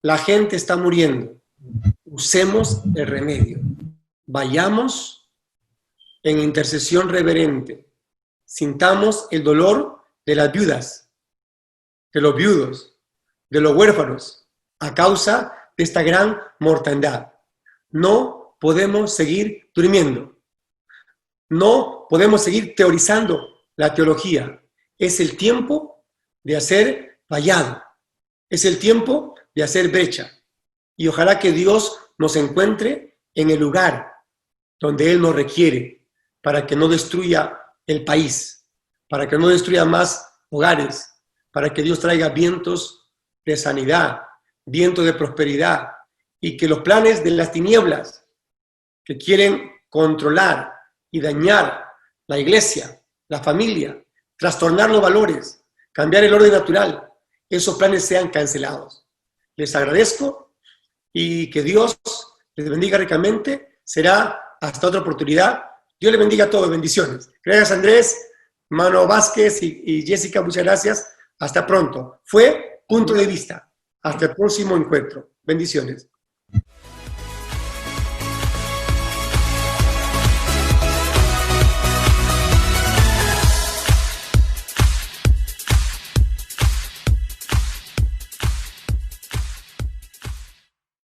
La gente está muriendo. Usemos el remedio. Vayamos en intercesión reverente. Sintamos el dolor de las viudas, de los viudos, de los huérfanos, a causa de esta gran mortandad. No podemos seguir durmiendo. No podemos seguir teorizando la teología. Es el tiempo de hacer vallado. Es el tiempo de hacer brecha. Y ojalá que Dios nos encuentre en el lugar donde Él nos requiere para que no destruya el país, para que no destruya más hogares, para que Dios traiga vientos de sanidad, vientos de prosperidad, y que los planes de las tinieblas que quieren controlar y dañar la iglesia, la familia, trastornar los valores, cambiar el orden natural, esos planes sean cancelados. Les agradezco y que Dios les bendiga ricamente. Será hasta otra oportunidad. Dios les bendiga a todos. Bendiciones. Gracias, Andrés, hermano Vázquez y Jessica, muchas gracias. Hasta pronto. Fue Punto de Vista. Hasta el próximo encuentro. Bendiciones.